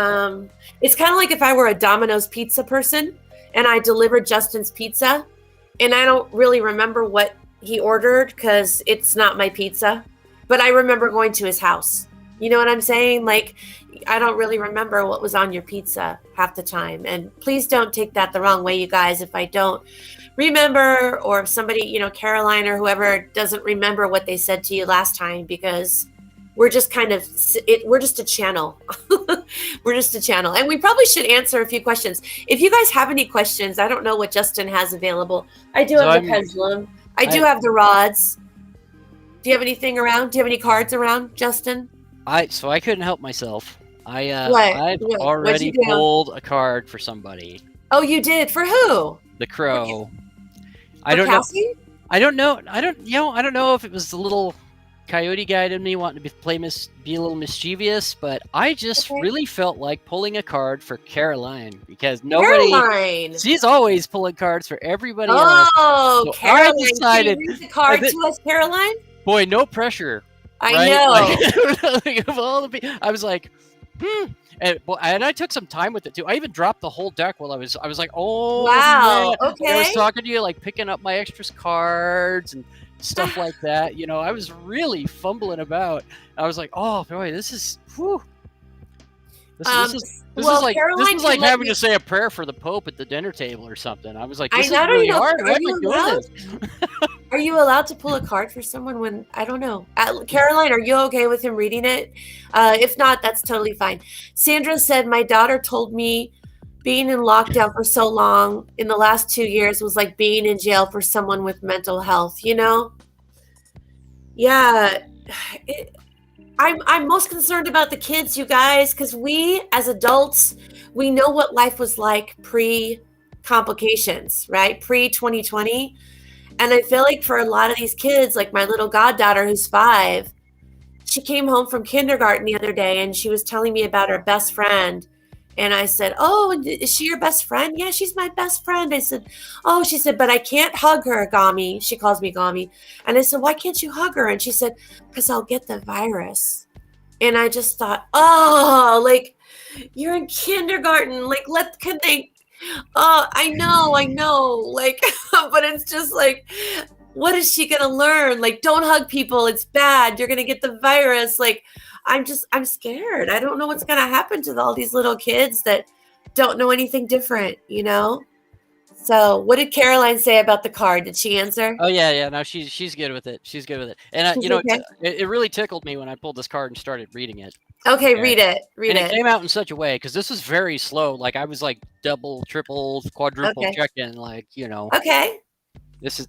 it's kind of like if I were a Domino's pizza person and I delivered Justin's pizza and I don't really remember what he ordered because it's not my pizza, but I remember going to his house. You know what I'm saying? Like, I don't really remember what was on your pizza half the time. And please don't take that the wrong way, you guys, if I don't remember, or if somebody, you know, Caroline or whoever doesn't remember what they said to you last time, because we're just kind of, we're just a channel. We're just a channel. And we probably should answer a few questions. If you guys have any questions, I don't know what Justin has available. I do have the pendulum. I do have the rods. Do you have anything around? Do you have any cards around, Justin? So I couldn't help myself. I've What? already pulled a card for somebody. Oh, you did? For who? The crow. I don't Cassie? know. I don't know. I don't know if it was the little coyote guide in me wanting to be a little mischievous, but I just really felt like pulling a card for Caroline, because Caroline. She's always pulling cards for everybody else. Oh, so Caroline! I decided, can you read the card to us, Caroline? Boy, no pressure. I know. Like, of all the people, I was like, and I took some time with it too. I even dropped the whole deck while I was like, oh wow, man. okay. I was talking to you, like picking up my extras cards and stuff like that. You know, I was really fumbling about. I was like, oh boy, this is whew. This is like having to say a prayer for the Pope at the dinner table or something. I was like, this is really hard. Why am I doing this? Are you allowed to pull a card for someone when, I don't know. Caroline, are you okay with him reading it? If not, that's totally fine. Sandra said, my daughter told me being in lockdown for so long in the last 2 years was like being in jail for someone with mental health, you know? Yeah. I'm most concerned about the kids, you guys, because we as adults, we know what life was like pre-complications, right? Pre-2020. And I feel like for a lot of these kids, like my little goddaughter who's 5, she came home from kindergarten the other day and she was telling me about her best friend. And I said, oh, is she your best friend? Yeah, she's my best friend. I said, oh, she said, but I can't hug her, Gami. She calls me Gami. And I said, why can't you hug her? And she said, because I'll get the virus. And I just thought, oh, like, you're in kindergarten. Like, can they? Oh, I know. Like, but it's just like, what is she going to learn? Like, don't hug people. It's bad. You're going to get the virus. Like, I'm scared. I don't know what's going to happen to all these little kids that don't know anything different, you know? So what did Caroline say about the card? Did she answer? Oh, yeah. No, she's good with it. She's good with it. And, you know, okay. It really tickled me when I pulled this card and started reading it. Okay, read it. It came out in such a way, because this is very slow. Like, I was like double, triple, quadruple checking, like, you know. Okay. This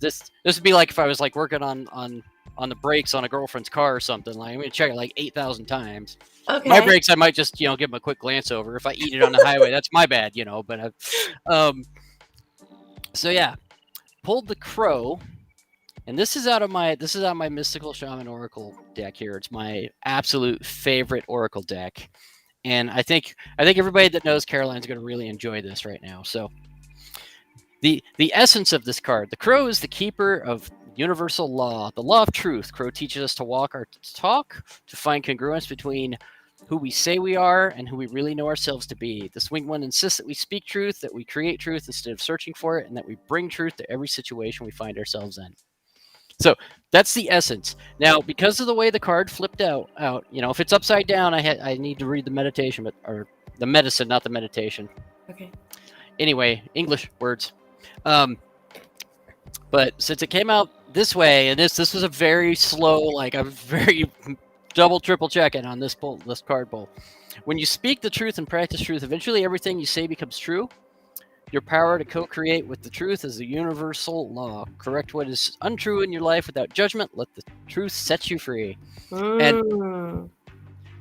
would be like if I was like working on the brakes on a girlfriend's car or something. Like, I'm gonna check it like 8,000 times. Okay. My brakes, I might just, you know, give them a quick glance over. If I eat it on the highway, that's my bad, you know. But so yeah, pulled the crow, and this is out of my Mystical Shaman Oracle deck here. It's my absolute favorite Oracle deck, and I think everybody that knows Caroline's gonna really enjoy this right now. So. The essence of this card: the crow is the keeper of universal law, the law of truth. Crow teaches us to walk our talk, to find congruence between who we say we are and who we really know ourselves to be. The swing one insists that we speak truth, that we create truth instead of searching for it, and that we bring truth to every situation we find ourselves in. So that's the essence. Now, because of the way the card flipped out, you know, if it's upside down, I need to read the meditation, or the medicine, not the meditation. Okay. Anyway, English words. But since it came out this way, and this was a very slow, like a very double, triple checking on this card pull. When you speak the truth and practice truth, eventually everything you say becomes true. Your power to co-create with the truth is a universal law. Correct what is untrue in your life without judgment. Let the truth set you free. And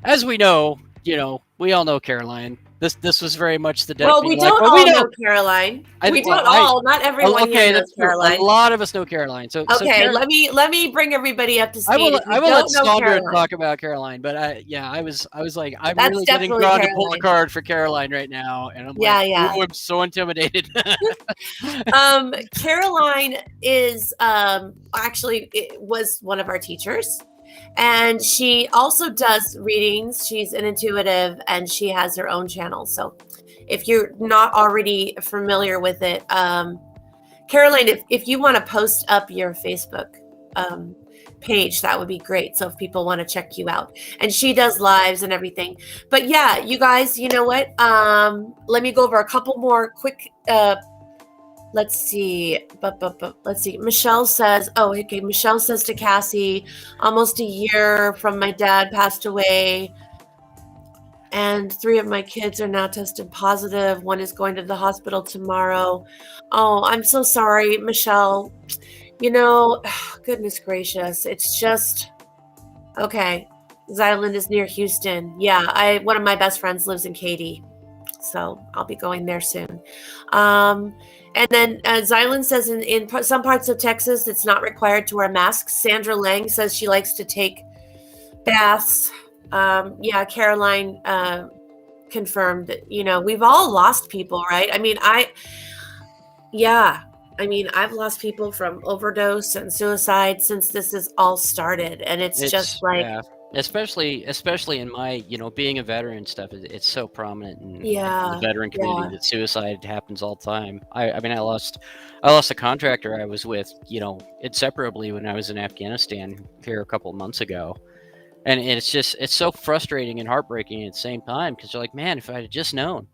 as we know, you know, we all know Caroline. This was very much the deck. Well, being we like, don't well, all know Caroline. We don't all. Not everyone here okay, knows that's true. Caroline. A lot of us know Caroline. So Okay, let me bring everybody up to speed. I will let Sandra Caroline, talk about Caroline, but I was like, I'm that's really getting definitely drawn to pull a Caroline. card for Caroline right now, and I'm Yeah, like, yeah. ooh, I'm so intimidated. Caroline is actually it was one of our teachers, and she also does readings. She's an intuitive, and she has her own channel. So, if you're not already familiar with it, Caroline, if you want to post up your Facebook page, that would be great. So if people want to check you out, and she does lives and everything. But yeah, you guys, you know what? Let me go over a couple more quick. Let's see. Let's see. Michelle says, oh, okay. Michelle says to Cassie, almost a year from my dad passed away. And 3 of my kids are now tested positive. One is going to the hospital tomorrow. Oh, I'm so sorry, Michelle. You know, goodness gracious. It's just, okay. Zyland is near Houston. Yeah, one of my best friends lives in Katy. So I'll be going there soon. And then Zyland says in some parts of Texas, it's not required to wear masks. Sandra Lang says she likes to take baths. Yeah, Caroline confirmed that, we've all lost people, right? I mean, I've lost people from overdose and suicide since this has all started. And it's just like, yeah. Especially in my, being a veteran stuff, it's so prominent in the veteran community that suicide happens all the time. I mean, I lost a contractor I was with, inseparably when I was in Afghanistan here a couple of months ago. And it's so frustrating and heartbreaking at the same time, because you're like, man, if I had just known,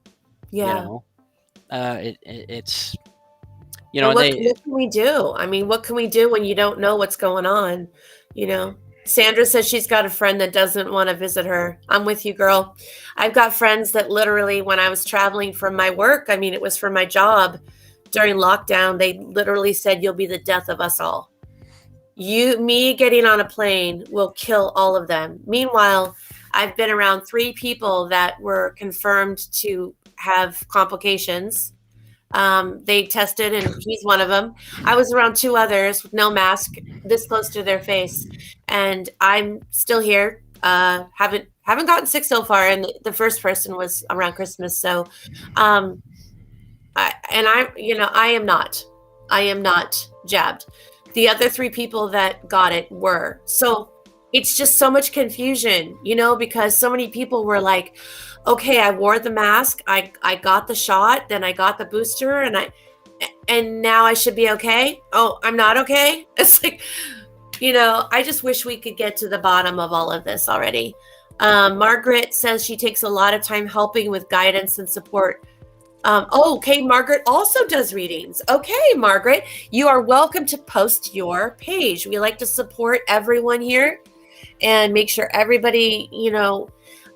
it's, what can we do? I mean, what can we do when you don't know what's going on? Sandra says she's got a friend that doesn't want to visit her. I'm with you, girl. I've got friends that literally, when I was traveling from my work, I mean, it was for my job during lockdown, they literally said, you'll be the death of us all. Me getting on a plane will kill all of them. Meanwhile, I've been around 3 people that were confirmed to have complications. They tested, and he's one of them. I was around 2 others with no mask, this close to their face, and I'm still here. Haven't gotten sick so far, and the first person was around Christmas. So, I am not jabbed. The other 3 people that got it were. So it's just so much confusion, because so many people were like, okay, I wore the mask, I got the shot, then I got the booster, and now I should be okay. Oh, I'm not okay. It's like, I just wish we could get to the bottom of all of this already. Margaret says she takes a lot of time helping with guidance and support. Okay, Margaret also does readings. Okay, Margaret, you are welcome to post your page. We like to support everyone here and make sure everybody,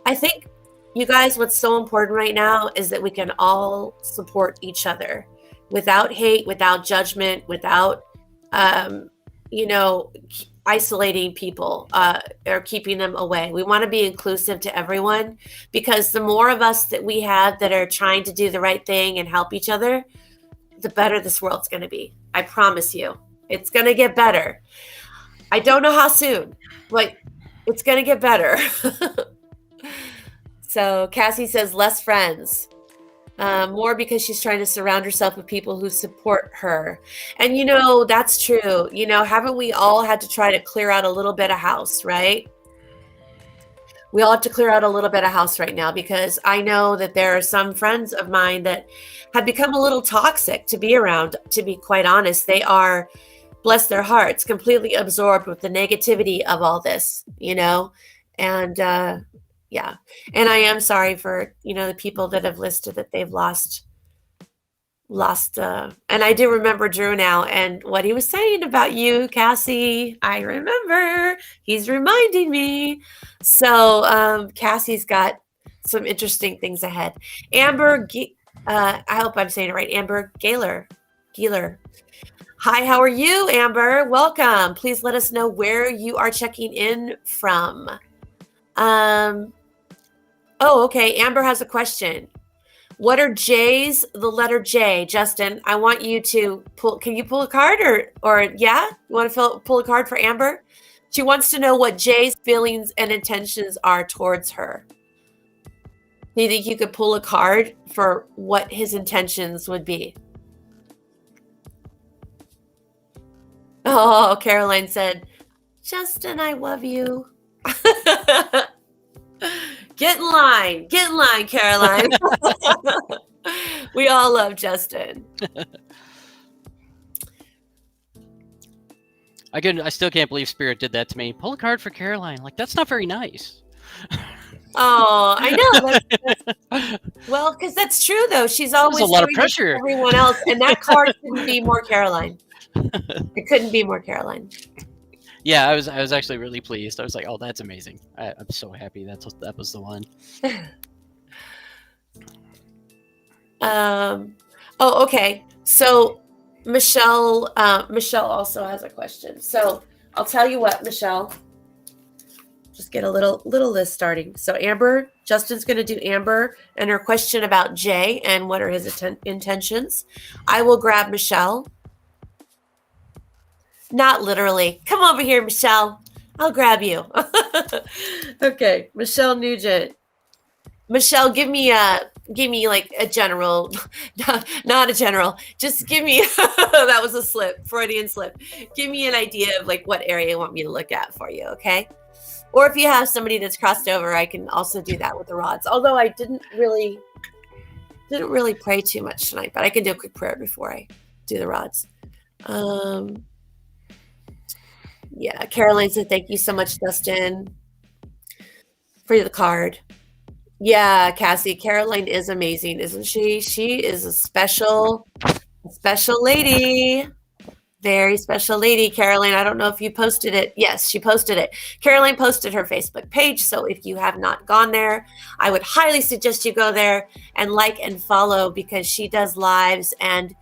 I think, you guys, what's so important right now is that we can all support each other without hate, without judgment, without, isolating people or keeping them away. We want to be inclusive to everyone, because the more of us that we have that are trying to do the right thing and help each other, the better this world's going to be. I promise you, it's going to get better. I don't know how soon, but it's going to get better. So Cassie says less friends. More because she's trying to surround herself with people who support her. And, that's true. Haven't we all had to try to clear out a little bit of house, right? We all have to clear out a little bit of house right now, because I know that there are some friends of mine that have become a little toxic to be around, to be quite honest. They are, bless their hearts, completely absorbed with the negativity of all this, and, yeah. And I am sorry for, the people that have listed that they've lost. And I do remember Drew now and what he was saying about you, Cassie. I remember. He's reminding me. So Cassie's got some interesting things ahead. Amber, I hope I'm saying it right. Amber Gaylor. Hi, how are you, Amber? Welcome. Please let us know where you are checking in from. Oh, okay. Amber has a question. What are J's? The letter J, Justin. I want you to pull. Can you pull a card, or yeah? You want to pull a card for Amber? She wants to know what J's feelings and intentions are towards her. Do you think you could pull a card for what his intentions would be? Oh, Caroline said, Justin, I love you. Get in line, Caroline. We all love Justin. I still can't believe Spirit did that to me. Pull a card for Caroline. Like, that's not very nice. Oh, I know. Well, because that's true, though. She's always a lot of doing pressure. Everyone else, and that card couldn't be more Caroline. It couldn't be more Caroline. Yeah, I was actually really pleased. I was like, oh, that's amazing. I'm so happy that was the one. Oh, okay. So Michelle also has a question. So I'll tell you what, Michelle. Just get a little list starting. So Amber, Justin's going to do Amber and her question about Jay and what are his intentions. I will grab Michelle. Not literally. Come over here, Michelle. I'll grab you. Okay, Michelle Nugent. Michelle, give me like a general, not a general. Just give me, that was a slip, Freudian slip. Give me an idea of like what area you want me to look at for you, okay? Or if you have somebody that's crossed over, I can also do that with the rods. Although I didn't really pray too much tonight, but I can do a quick prayer before I do the rods. Yeah, Caroline said, thank you so much, Justin, for the card. Yeah, Cassie, Caroline is amazing, isn't she? She is a special lady. Very special lady, Caroline. I don't know if you posted it. Yes, she posted it. Caroline posted her Facebook page. So if you have not gone there, I would highly suggest you go there and like and follow because she does lives. And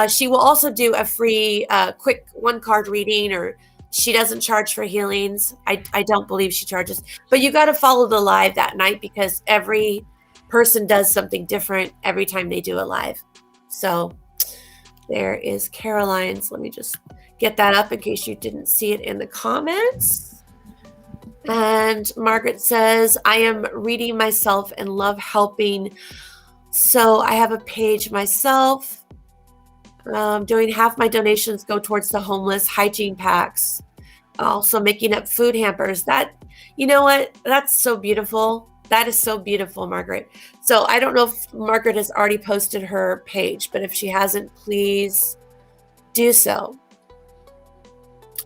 she will also do a free quick one card reading, or she doesn't charge for healings. I don't believe she charges. But you got to follow the live that night because every person does something different every time they do a live. So there is Caroline's. Let me just get that up in case you didn't see it in the comments. And Margaret says, I am reading myself and love helping. So I have a page myself. Doing half my donations go towards the homeless, hygiene packs, also making up food hampers. That, you know what? That's so beautiful. That is so beautiful, Margaret. So I don't know if Margaret has already posted her page, but if she hasn't, please do so.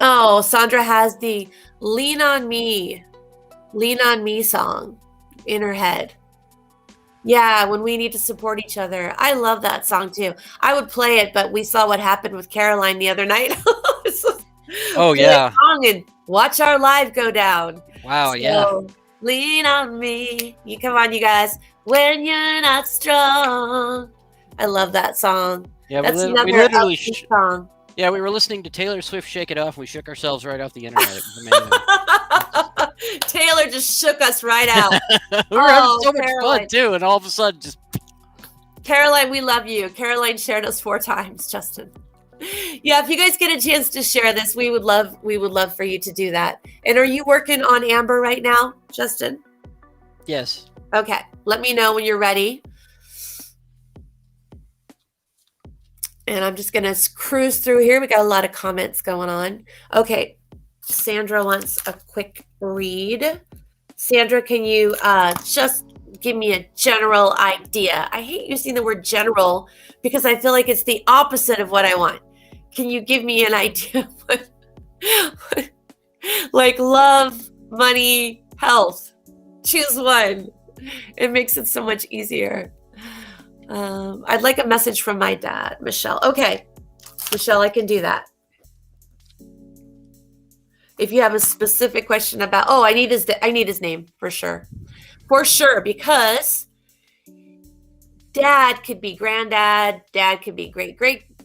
Oh, Sandra has the Lean on Me song in her head. Yeah, when we need to support each other. I love that song too. I would play it, but we saw what happened with Caroline the other night. Oh, yeah. Song and watch our live go down. Wow, So, yeah. Lean on me. You come on, you guys. When you're not strong. I love that song. Yeah, That's we another literally upbeat song. Yeah, we were listening to Taylor Swift "Shake It Off." We shook ourselves right off the internet. It was amazing. Taylor just shook us right out. We were having so much Caroline. fun too, and all of a sudden, just Caroline, we love you. Caroline shared us 4 times, Justin. Yeah, if you guys get a chance to share this, we would love for you to do that. And are you working on Amber right now, Justin? yes. Okay, let me know when you're ready. And I'm just going to cruise through here. We got a lot of comments going on. Okay, Sandra wants a quick read. Sandra, can you just give me a general idea? I hate using the word general because I feel like it's the opposite of what I want. Can you give me an idea of what like love, money, health? Choose one. It makes it so much easier. I'd like a message from my dad, Michelle. Okay, Michelle, I can do that. If you have a specific question about, I need his name for sure, because dad could be granddad, dad could be great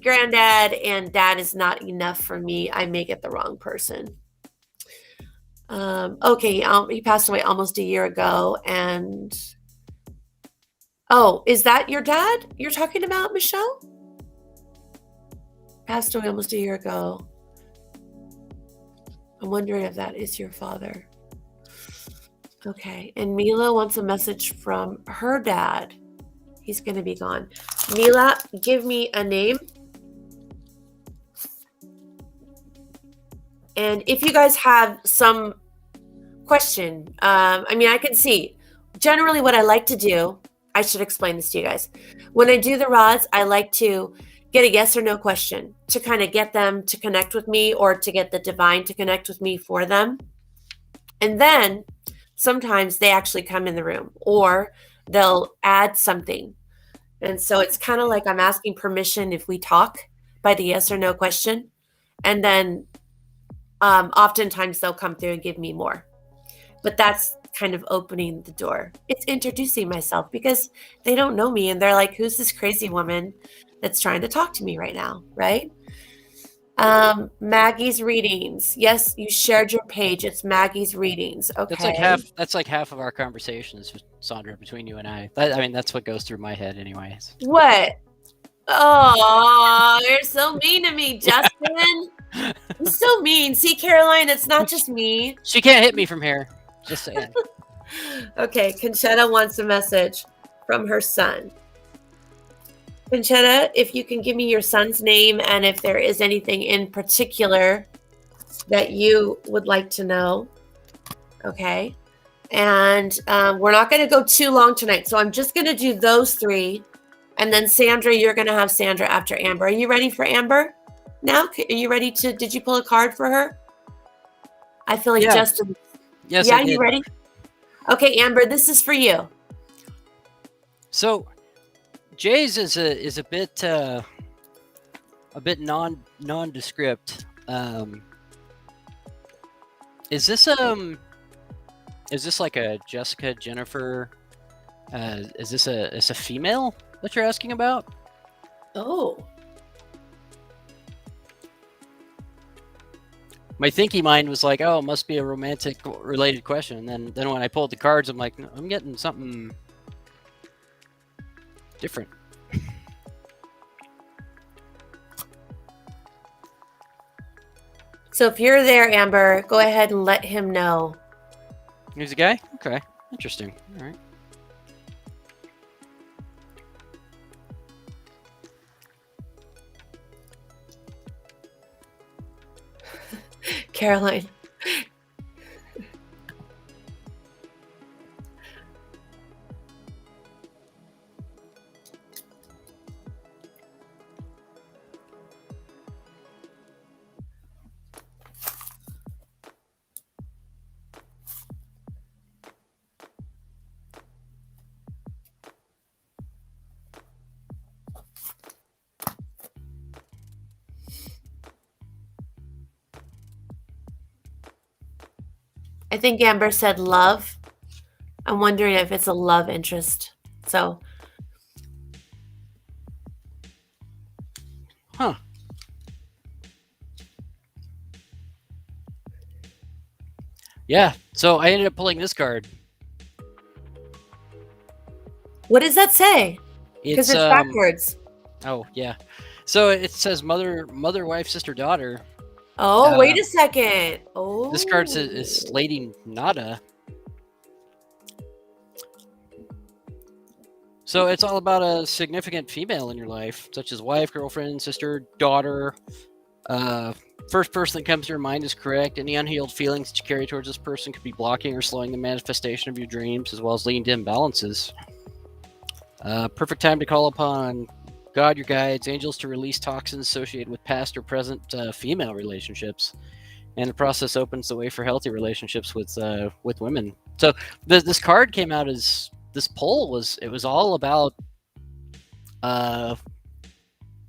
granddad, and dad is not enough for me. I may get the wrong person. Okay, he passed away almost a year ago, and Oh, is that your dad you're talking about, Michelle? Passed away almost a year ago. I'm wondering if that is your father. Okay. And Mila wants a message from her dad. He's going to be gone. Mila, give me a name. And if you guys have some question, I can see. Generally, what I like to do, I should explain this to you guys. When I do the rods, I like to get a yes or no question to kind of get them to connect with me or to get the divine to connect with me for them. And then sometimes they actually come in the room or they'll add something. And so it's kind of like I'm asking permission if we talk by the yes or no question. And then oftentimes they'll come through and give me more. But that's kind of opening the door. It's introducing myself because they don't know me and they're like, who's this crazy woman that's trying to talk to me right now, right? Maggie's readings. Yes, you shared your page. It's Maggie's readings. Okay. That's like half of our conversations, Sandra, between you and I. That's what goes through my head, anyways. What? Oh, you're so mean to me, Justin. You're so mean. See, Caroline, it's not just me. She can't hit me from here. Just saying. Okay, Conchetta wants a message from her son. Conchetta, if you can give me your son's name and if there is anything in particular that you would like to know. Okay. And we're not going to go too long tonight. So I'm just going to do those three. And then Sandra, you're going to have Sandra after Amber. Are you ready for Amber now? Are you ready did you pull a card for her? I feel like Justin. Yes, yeah, I did. you ready? Okay, Amber, this is for you. So Jay's is a bit nondescript. Is this like a Jessica, Jennifer? Is this a female that you're asking about? Oh. My thinky mind was like, oh, it must be a romantic related question. And then when I pulled the cards, I'm like, no, I'm getting something different. So if you're there, Amber, go ahead and let him know. He's a guy? Okay. Interesting. All right. Caroline. I think Amber said love. I'm wondering if it's a love interest. So. Huh. Yeah. So I ended up pulling this card. What does that say? Because it's backwards. Oh, yeah. So it says mother, wife, sister, daughter. Oh, wait a second. Oh. This card is Lady Nada. So it's all about a significant female in your life, such as wife, girlfriend, sister, daughter. First person that comes to your mind is correct. Any unhealed feelings that you carry towards this person could be blocking or slowing the manifestation of your dreams, as well as leading to imbalances. Perfect time to call upon God, your guides, angels to release toxins associated with past or present female relationships, and the process opens the way for healthy relationships with women. So this card came out as this poll was all about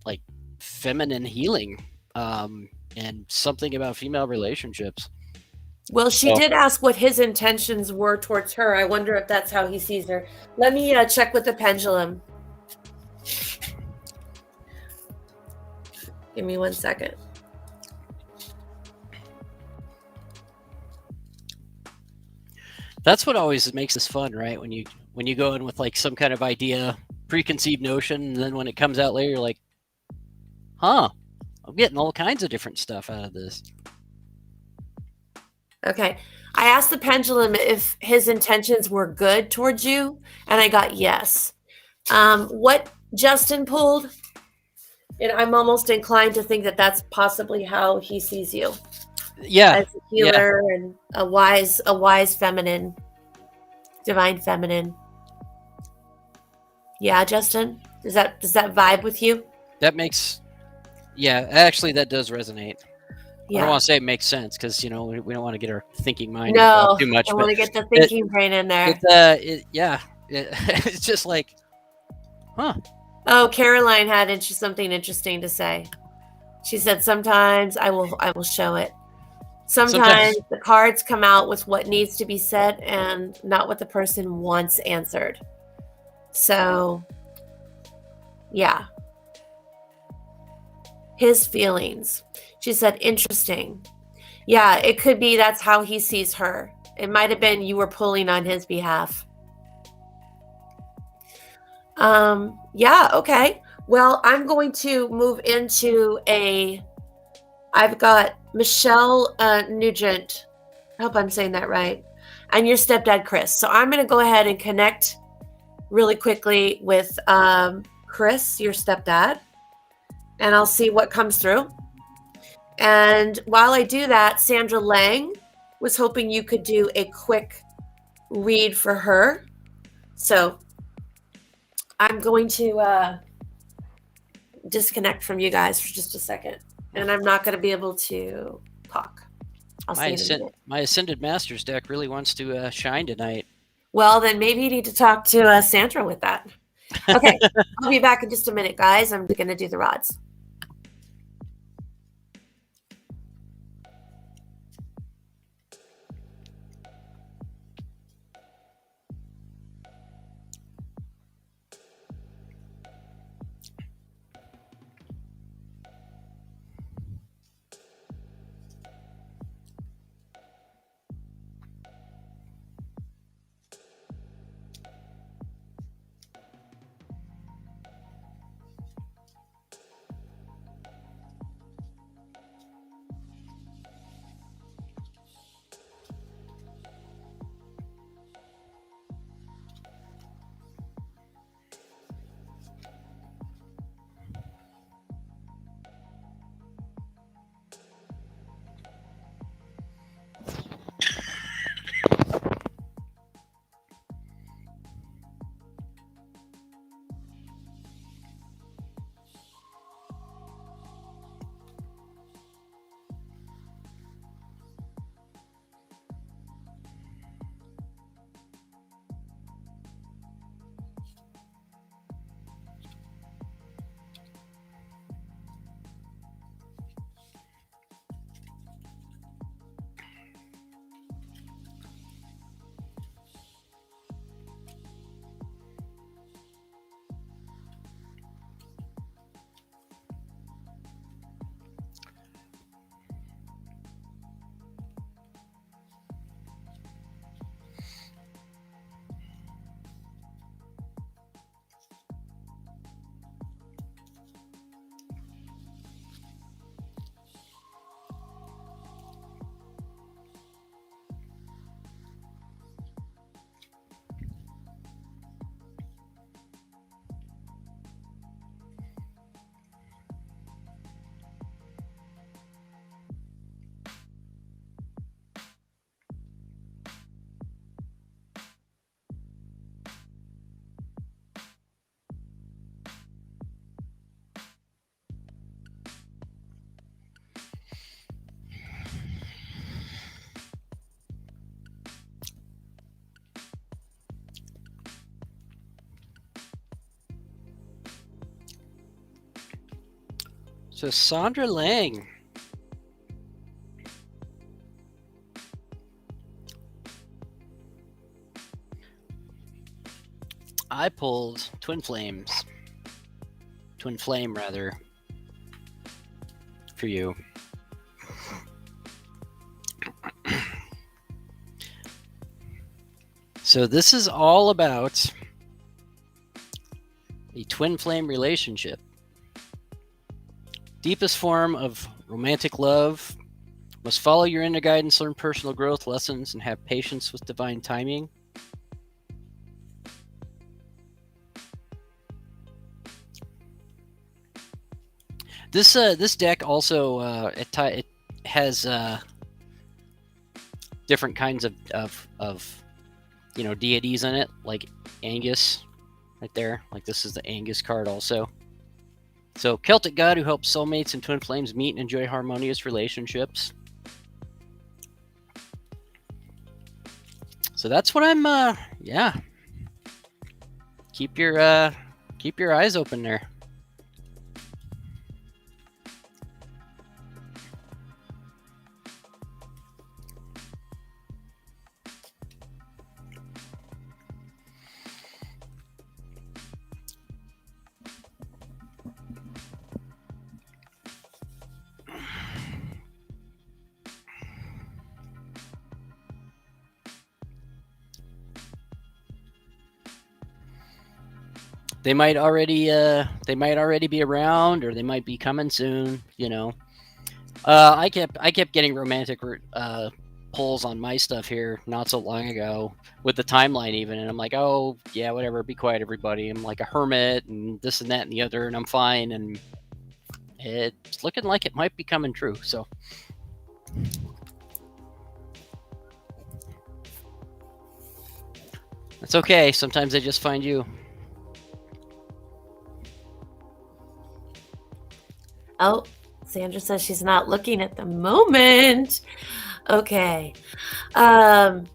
like feminine healing and something about female relationships. Well, she did ask what his intentions were towards her. I wonder if that's how he sees her. Let me check with the pendulum. Give me 1 second. That's what always makes this fun, right? When you go in with like some kind of idea, preconceived notion, and then when it comes out later, you're like, huh, I'm getting all kinds of different stuff out of this. Okay. I asked the pendulum if his intentions were good towards you, and I got yes. What Justin pulled, and I'm almost inclined to think that that's possibly how he sees you, Yeah, as a yeah, healer and a wise feminine, divine feminine. Yeah, Justin, does that vibe with you? that makes. Yeah, actually, that does resonate. I don't Yeah. want to say it makes sense because we don't want to get our thinking mind involved No, too much, I but want to get the it thinking brain in there. yeah, it's just like, huh? Oh, Caroline had something interesting to say. She said, "Sometimes I will show it. Sometimes Sometimes the cards come out with what needs to be said and not what the person wants answered." So, yeah, his feelings. She said, "Interesting. Yeah, it could be that's how he sees her. It might have been you were pulling on his behalf." Yeah, okay. Well, I'm going to move into I've got Michelle Nugent. I hope I'm saying that right. And your stepdad, Chris. So I'm going to go ahead and connect really quickly with Chris, your stepdad, and I'll see what comes through. And while I do that, Sandra Lang was hoping you could do a quick read for her. So I'm going to disconnect from you guys for just a second, and I'm not going to be able to talk. I'll see you in a minute. my ascended masters deck really wants to shine tonight. Well, then maybe you need to talk to Sandra with that. Okay, I'll be back in just a minute, guys. I'm going to do the rods. So Sandra Lang. I pulled Twin Flame rather, for you. So this is all about a twin flame relationship. Deepest form of romantic love. Must follow your inner guidance, learn personal growth lessons, and have patience with divine timing. This deck also it has different kinds of deities in it, like Angus, right there. Like this is the Angus card also. So Celtic god who helps soulmates and twin flames meet and enjoy harmonious relationships. So that's what I'm. Yeah. Keep your eyes open there. They might already be around, or they might be coming soon. I kept getting romantic pulls on my stuff here not so long ago with the timeline even, and I'm like, oh yeah, whatever, be quiet everybody. I'm like a hermit and this and that and the other, and I'm fine, and it's looking like it might be coming true. So it's okay. Sometimes they just find you. Oh, Sandra says she's not looking at the moment. Okay. Are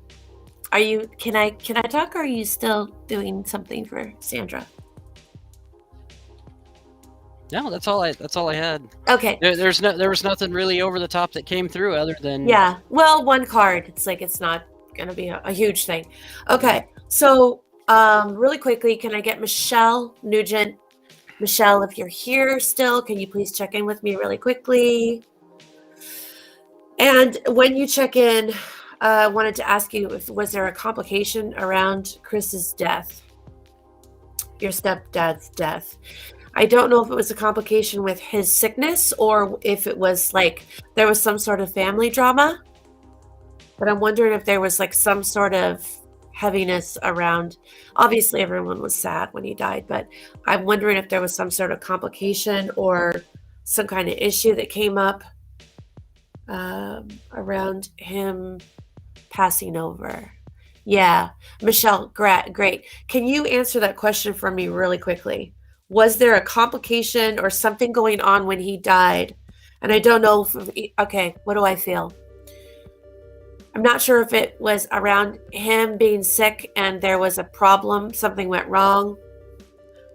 you? Can I talk? Or are you still doing something for Sandra? No, that's all I had. Okay. There was nothing really over the top that came through other than Yeah. Well, one card. It's like it's not gonna be a huge thing. Okay. So really quickly, can I get Michelle Nugent? Michelle, if you're here still, can you please check in with me really quickly? And when you check in, I wanted to ask you was there a complication around Chris's death, your stepdad's death? I don't know if it was a complication with his sickness or if it was like there was some sort of family drama, but I'm wondering if there was like some sort of heaviness around. Obviously everyone was sad when he died, but I'm wondering if there was some sort of complication or some kind of issue that came up around him passing over. Yeah, Michelle, great. Can you answer that question for me really quickly? Was there a complication or something going on when he died? And I don't know if, okay, what do I feel? I'm not sure if it was around him being sick and there was a problem, something went wrong,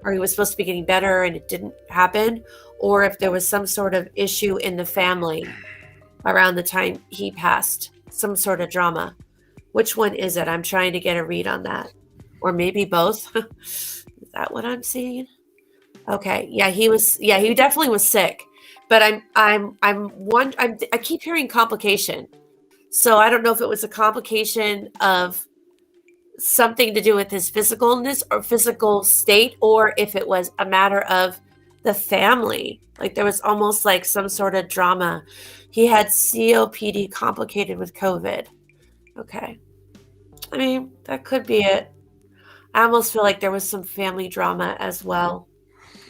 or he was supposed to be getting better and it didn't happen, or if there was some sort of issue in the family around the time he passed, some sort of drama. Which one is it? I'm trying to get a read on that. Or maybe both. Is that what I'm seeing? Okay. Yeah, he definitely was sick. But I keep hearing complication. So I don't know if it was a complication of something to do with his physicalness or physical state, or if it was a matter of the family. Like there was almost like some sort of drama. He had COPD complicated with COVID. Okay. I mean, that could be it. I almost feel like there was some family drama as well.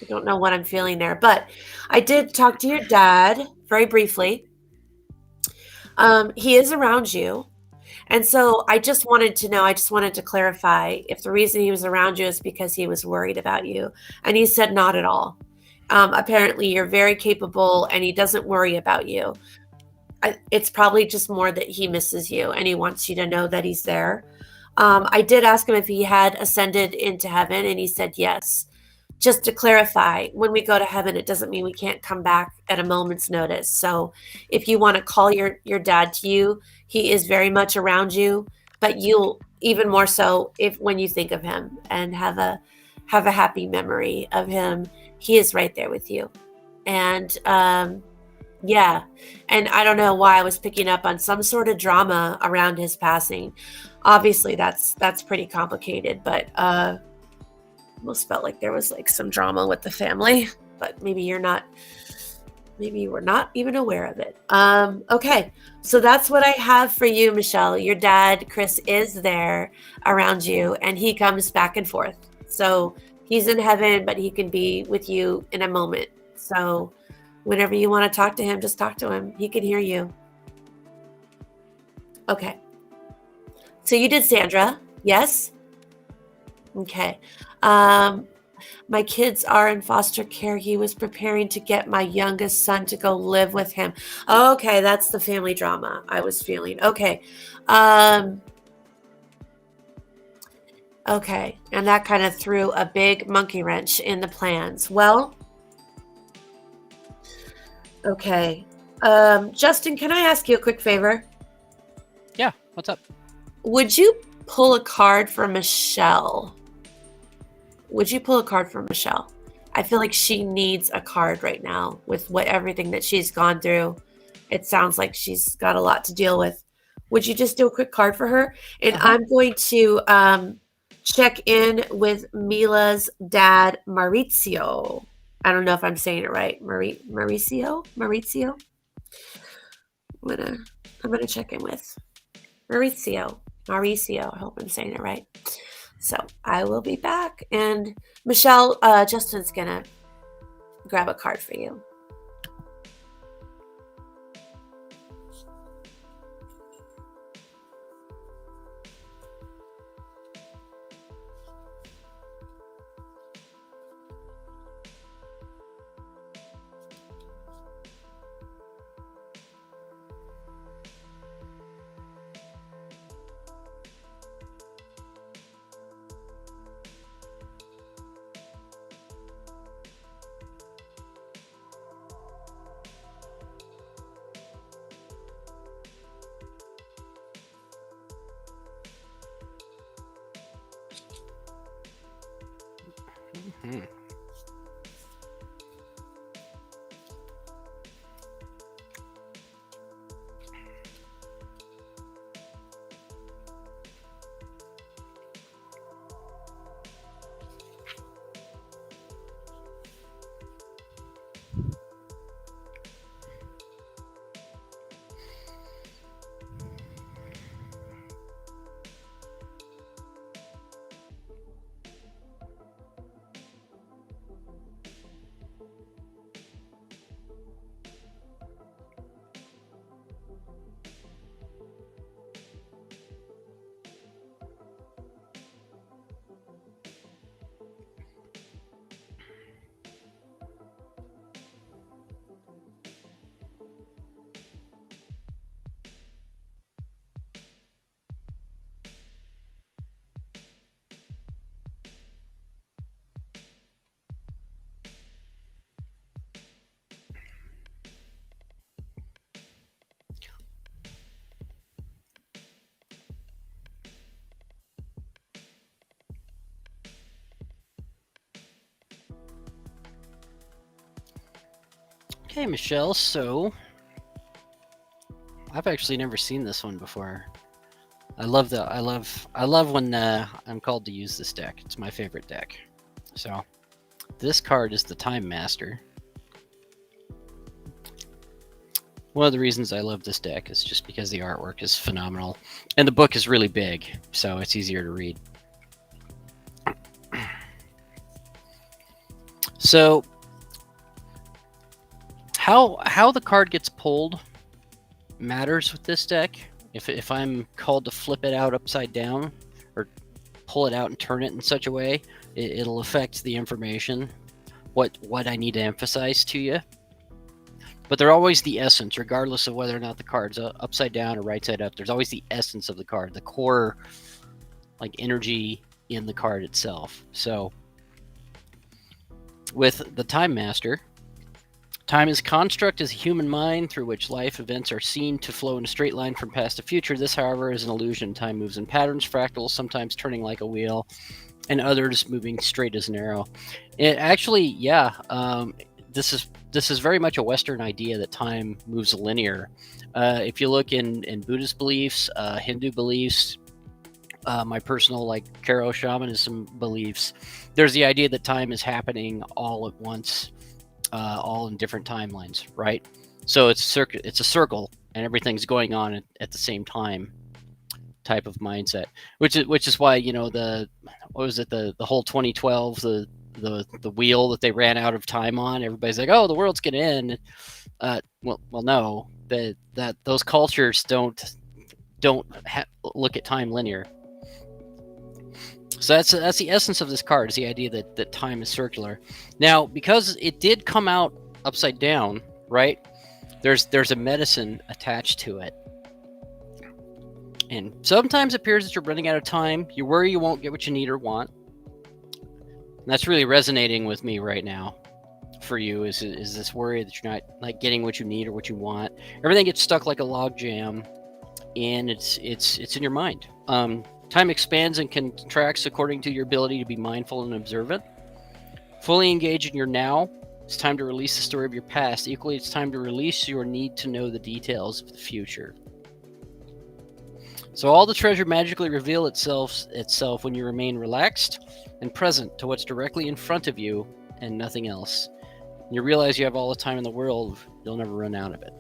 I don't know what I'm feeling there, but I did talk to your dad very briefly. He is around you. And so I just wanted to clarify if the reason he was around you is because he was worried about you. And he said not at all. Apparently you're very capable and he doesn't worry about you. It's probably just more that he misses you and he wants you to know that he's there. I did ask him if he had ascended into heaven and he said yes. Just to clarify, when we go to heaven, it doesn't mean we can't come back at a moment's notice. So if you want to call your dad to you, he is very much around you, but you'll even more so when you think of him and have a happy memory of him. He is right there with you. And Yeah. And I don't know why I was picking up on some sort of drama around his passing. Obviously that's pretty complicated, but almost felt like there was like some drama with the family, but maybe you were not even aware of it. Okay. So that's what I have for you, Michelle. Your dad, Chris, is there around you and he comes back and forth. So he's in heaven, but he can be with you in a moment. So whenever you want to talk to him, just talk to him. He can hear you. Okay. So you did Sandra. Yes? Okay. My kids are in foster care. He was preparing to get my youngest son to go live with him. Okay, that's the family drama I was feeling. Okay. Okay. And that kind of threw a big monkey wrench in the plans. Well, okay. Justin, can I ask you a quick favor? Yeah, what's up? Would you pull a card for Michelle? Would you pull a card for Michelle? I feel like she needs a card right now with everything that she's gone through. It sounds like she's got a lot to deal with. Would you just do a quick card for her? And I'm going to check in with Mila's dad, Maurizio. I don't know if I'm saying it right. Maurizio? I'm gonna check in with Maurizio. I hope I'm saying it right. So I will be back. And Michelle, Justin's gonna grab a card for you. Mm-hmm. Okay, Michelle, so I've actually never seen this one before. I love when I'm called to use this deck. It's my favorite deck. So this card is the Time Master. One of the reasons I love this deck is just because the artwork is phenomenal. And the book is really big, so it's easier to read. So how the card gets pulled matters with this deck. If I'm called to flip it out upside down or pull it out and turn it in such a way, it'll affect the information, what I need to emphasize to you. But they're always the essence, regardless of whether or not the card's upside down or right side up. There's always the essence of the card, the core like energy in the card itself. So with the Time Master, time is a construct as a human mind through which life events are seen to flow in a straight line from past to future. This, however, is an illusion. Time moves in patterns, fractals, sometimes turning like a wheel, and others moving straight as an arrow. It actually, this is very much a Western idea that time moves linear. If you look in Buddhist beliefs, Hindu beliefs, my personal like Karo shamanism beliefs, there's the idea that time is happening all at once, all in different timelines, right? So it's a circle, and everything's going on at the same time, type of mindset. Which is why, you know, the whole 2012, the wheel that they ran out of time on. Everybody's like, oh, the world's gonna end. Well, no, that those cultures don't look at time linear. So that's the essence of this card, is the idea that time is circular. Now, because it did come out upside down, right? There's a medicine attached to it. And sometimes it appears that you're running out of time. You worry you won't get what you need or want. And that's really resonating with me right now. For you is this worry that you're not like getting what you need or what you want. Everything gets stuck like a log jam, and it's in your mind. Time expands and contracts according to your ability to be mindful and observant. Fully engage in your now. It's time to release the story of your past. Equally, it's time to release your need to know the details of the future. So all the treasure magically reveal itself when you remain relaxed and present to what's directly in front of you and nothing else. And you realize you have all the time in the world. You'll never run out of it.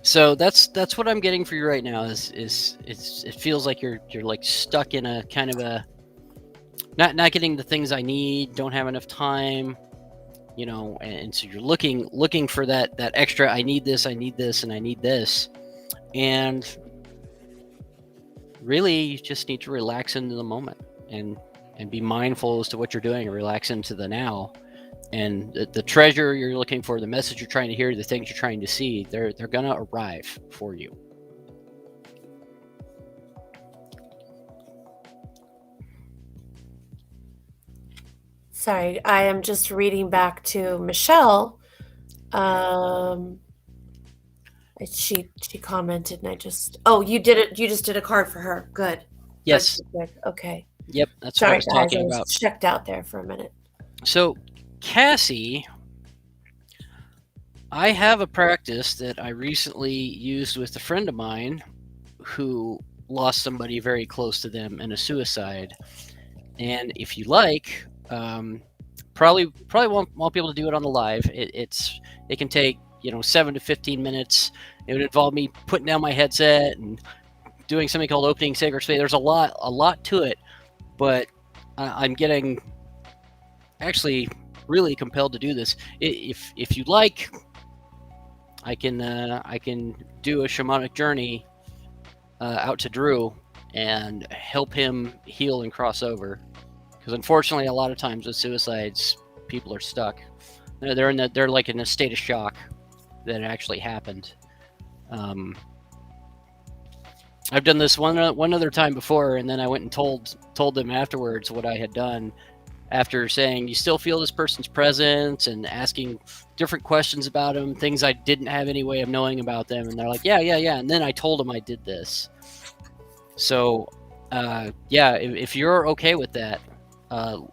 So that's what I'm getting for you right now. It feels like you're like stuck in a kind of a not getting the things I need, don't have enough time, you know, and so you're looking for that extra. I need this, and I need this, and really you just need to relax into the moment and be mindful as to what you're doing, and relax into the now. And the treasure you're looking for, the message you're trying to hear, the things you're trying to see, they're gonna arrive for you. Sorry, I am just reading back to Michelle. She commented, and I just you did it. You just did a card for her. Good. Yes. Good. Okay. Yep. That's Sorry, what I was talking guys, I about. was checked out there for a minute. So, Cassie, I have a practice that I recently used with a friend of mine who lost somebody very close to them in a suicide. And if you like, probably won't be able to do it on the live. It can take 7 to 15 minutes. It would involve me putting down my headset and doing something called opening sacred space. There's a lot to it, but I'm getting actually really compelled to do this. If you'd like, I can do a shamanic journey out to Drew and help him heal and cross over. Because unfortunately, a lot of times with suicides, people are stuck. They're like in a state of shock that it actually happened. I've done this one other time before, and then I went and told them afterwards what I had done. After saying, you still feel this person's presence, and asking different questions about them, things I didn't have any way of knowing about them, and they're like, yeah. And then I told them I did this. So, if you're okay with that,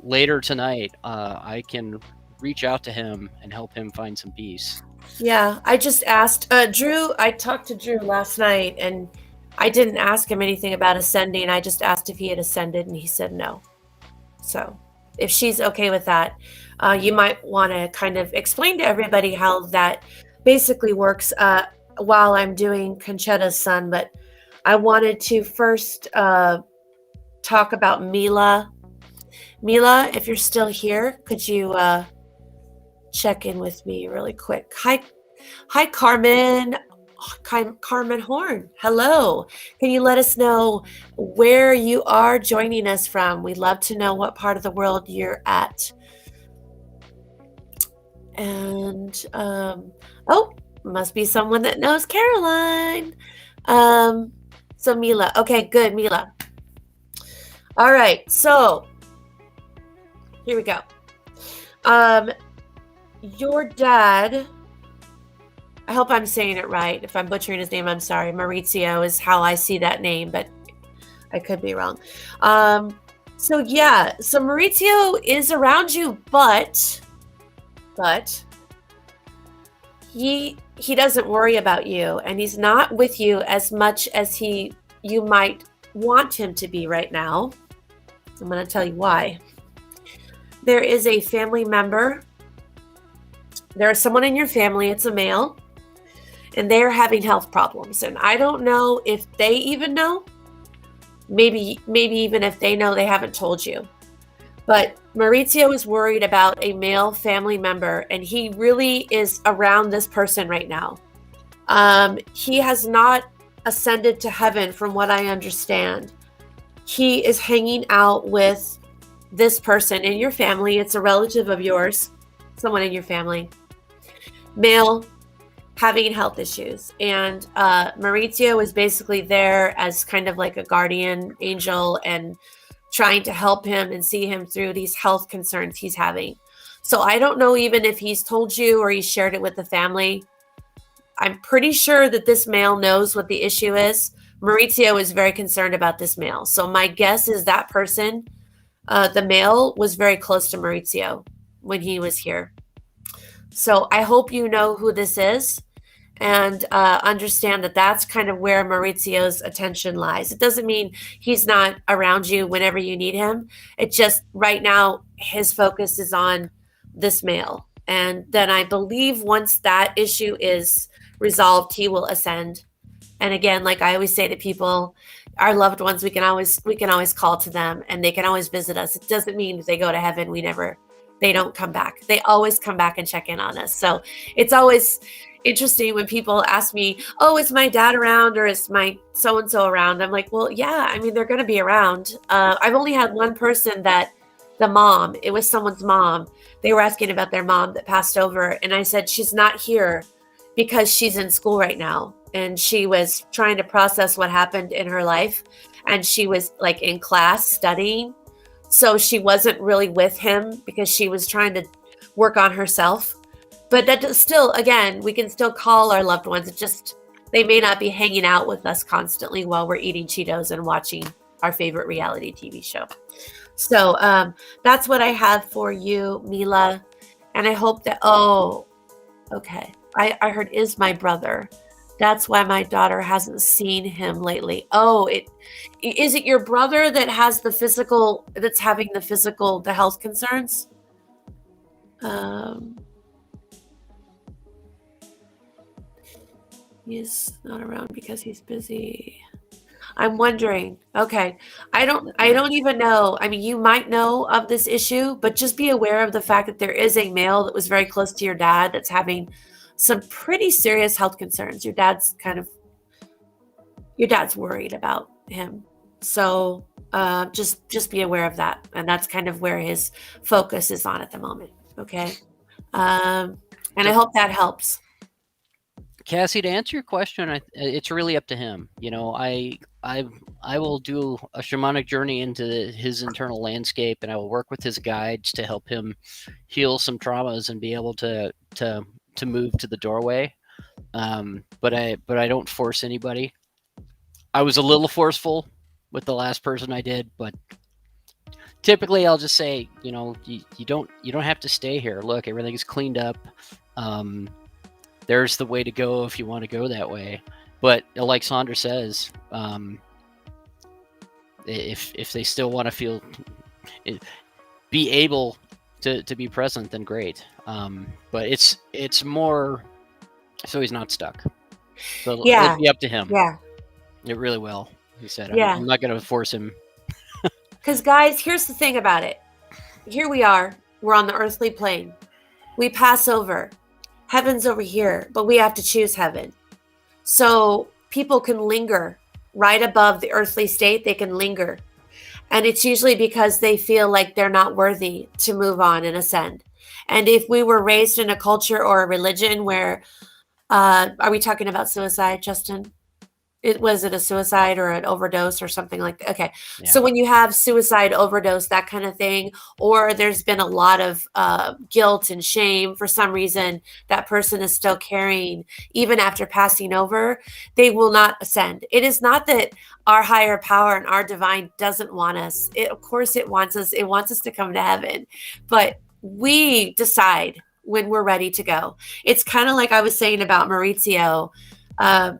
later tonight, I can reach out to him and help him find some peace. Yeah, I just asked Drew. I talked to Drew last night, and I didn't ask him anything about ascending. I just asked if he had ascended, and he said no. So, if she's okay with that, you might want to kind of explain to everybody how that basically works while I'm doing Conchetta's son. But I wanted to first talk about Mila. Mila, if you're still here, could you check in with me really quick? Hi, Carmen. Carmen Horn. Hello. Can you let us know where you are joining us from? We'd love to know what part of the world you're at. And must be someone that knows Caroline. So Mila. Okay, good, Mila. All right, so here we go. Your dad, I hope I'm saying it right. If I'm butchering his name, I'm sorry. Maurizio is how I see that name, but I could be wrong. So yeah, so Maurizio is around you, but he doesn't worry about you, and he's not with you as much as you might want him to be right now. I'm going to tell you why. There is a family member. There is someone in your family, it's a male, and they're having health problems. And I don't know if they even know. Maybe even if they know, they haven't told you. But Maurizio is worried about a male family member, and he really is around this person right now. He has not ascended to heaven, from what I understand. He is hanging out with this person in your family. It's a relative of yours, someone in your family, male, having health issues. And Maurizio is basically there as kind of like a guardian angel and trying to help him and see him through these health concerns he's having. So I don't know even if he's told you or he's shared it with the family. I'm pretty sure that this male knows what the issue is. Maurizio is very concerned about this male. So my guess is that person, the male, was very close to Maurizio when he was here. So I hope you know who this is and understand that that's kind of where Maurizio's attention lies. It doesn't mean he's not around you whenever you need him. It just right now his focus is on this male. And then I believe once that issue is resolved, he will ascend. And again, like I always say to people, our loved ones, we can always call to them and they can always visit us. It doesn't mean if they go to heaven, they don't come back. They always come back and check in on us. So it's always interesting when people ask me, oh, is my dad around or is my so-and-so around? I'm like, well, yeah, I mean, they're going to be around. I've only had one person that it was someone's mom. They were asking about their mom that passed over. And I said, she's not here because she's in school right now. And she was trying to process what happened in her life. And she was like in class studying. So she wasn't really with him because she was trying to work on herself. But that still, again, we can still call our loved ones. It just, they may not be hanging out with us constantly while we're eating Cheetos and watching our favorite reality TV show. So that's what I have for you, Mila. And I hope that, okay. I heard is my brother. That's why my daughter hasn't seen him lately. Oh, is it your brother that has that's having the health concerns? He's not around because he's busy. I'm wondering. Okay. I don't even know. I mean, you might know of this issue, but just be aware of the fact that there is a male that was very close to your dad that's having some pretty serious health concerns. Your dad's worried about him. So just be aware of that. And that's kind of where his focus is on at the moment. Okay. And I hope that helps. Cassie, to answer your question, it's really up to him. You know, I will do a shamanic journey into his internal landscape, and I will work with his guides to help him heal some traumas and be able to move to the doorway. But I don't force anybody. I was a little forceful with the last person I did, but typically I'll just say, you know, you don't have to stay here. Look, everything's cleaned up. There's the way to go if you want to go that way. But like Sandra says, if they still want to be able to be present, then great. But it's more so he's not stuck. So it'll be up to him. Yeah. It really will. He said, Yeah. I'm not going to force him. Because guys, here's the thing about it. Here we are. We're on the earthly plane. We pass over. Heaven's over here, but we have to choose heaven. So people can linger right above the earthly state. They can linger. And it's usually because they feel like they're not worthy to move on and ascend. And if we were raised in a culture or a religion where, are we talking about suicide, Justin? Was it a suicide or an overdose or something like that? Okay. Yeah. So when you have suicide, overdose, that kind of thing, or there's been a lot of guilt and shame for some reason, that person is still carrying, even after passing over, they will not ascend. It is not that our higher power and our divine doesn't want us. Of course it wants us. It wants us to come to heaven, but we decide when we're ready to go. It's kind of like I was saying about Maurizio,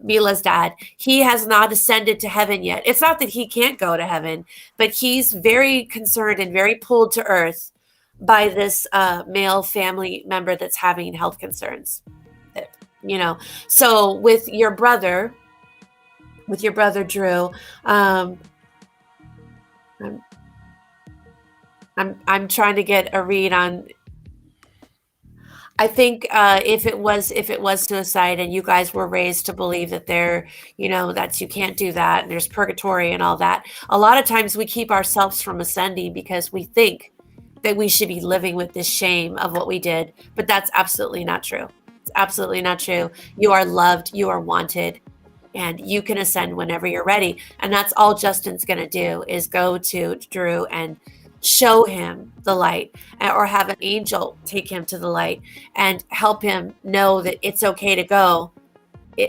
Mila's dad. He has not ascended to heaven yet. It's not that he can't go to heaven, but he's very concerned and very pulled to earth by this male family member that's having health concerns. So with your brother Drew, I'm trying to get a read on. I think if it was suicide and you guys were raised to believe that that's you can't do that and there's purgatory and all that. A lot of times we keep ourselves from ascending because we think that we should be living with this shame of what we did, but that's absolutely not true. It's absolutely not true. You are loved, you are wanted, and you can ascend whenever you're ready. And that's all Justin's going to do is go to Drew and show him the light, or have an angel take him to the light and help him know that it's okay to go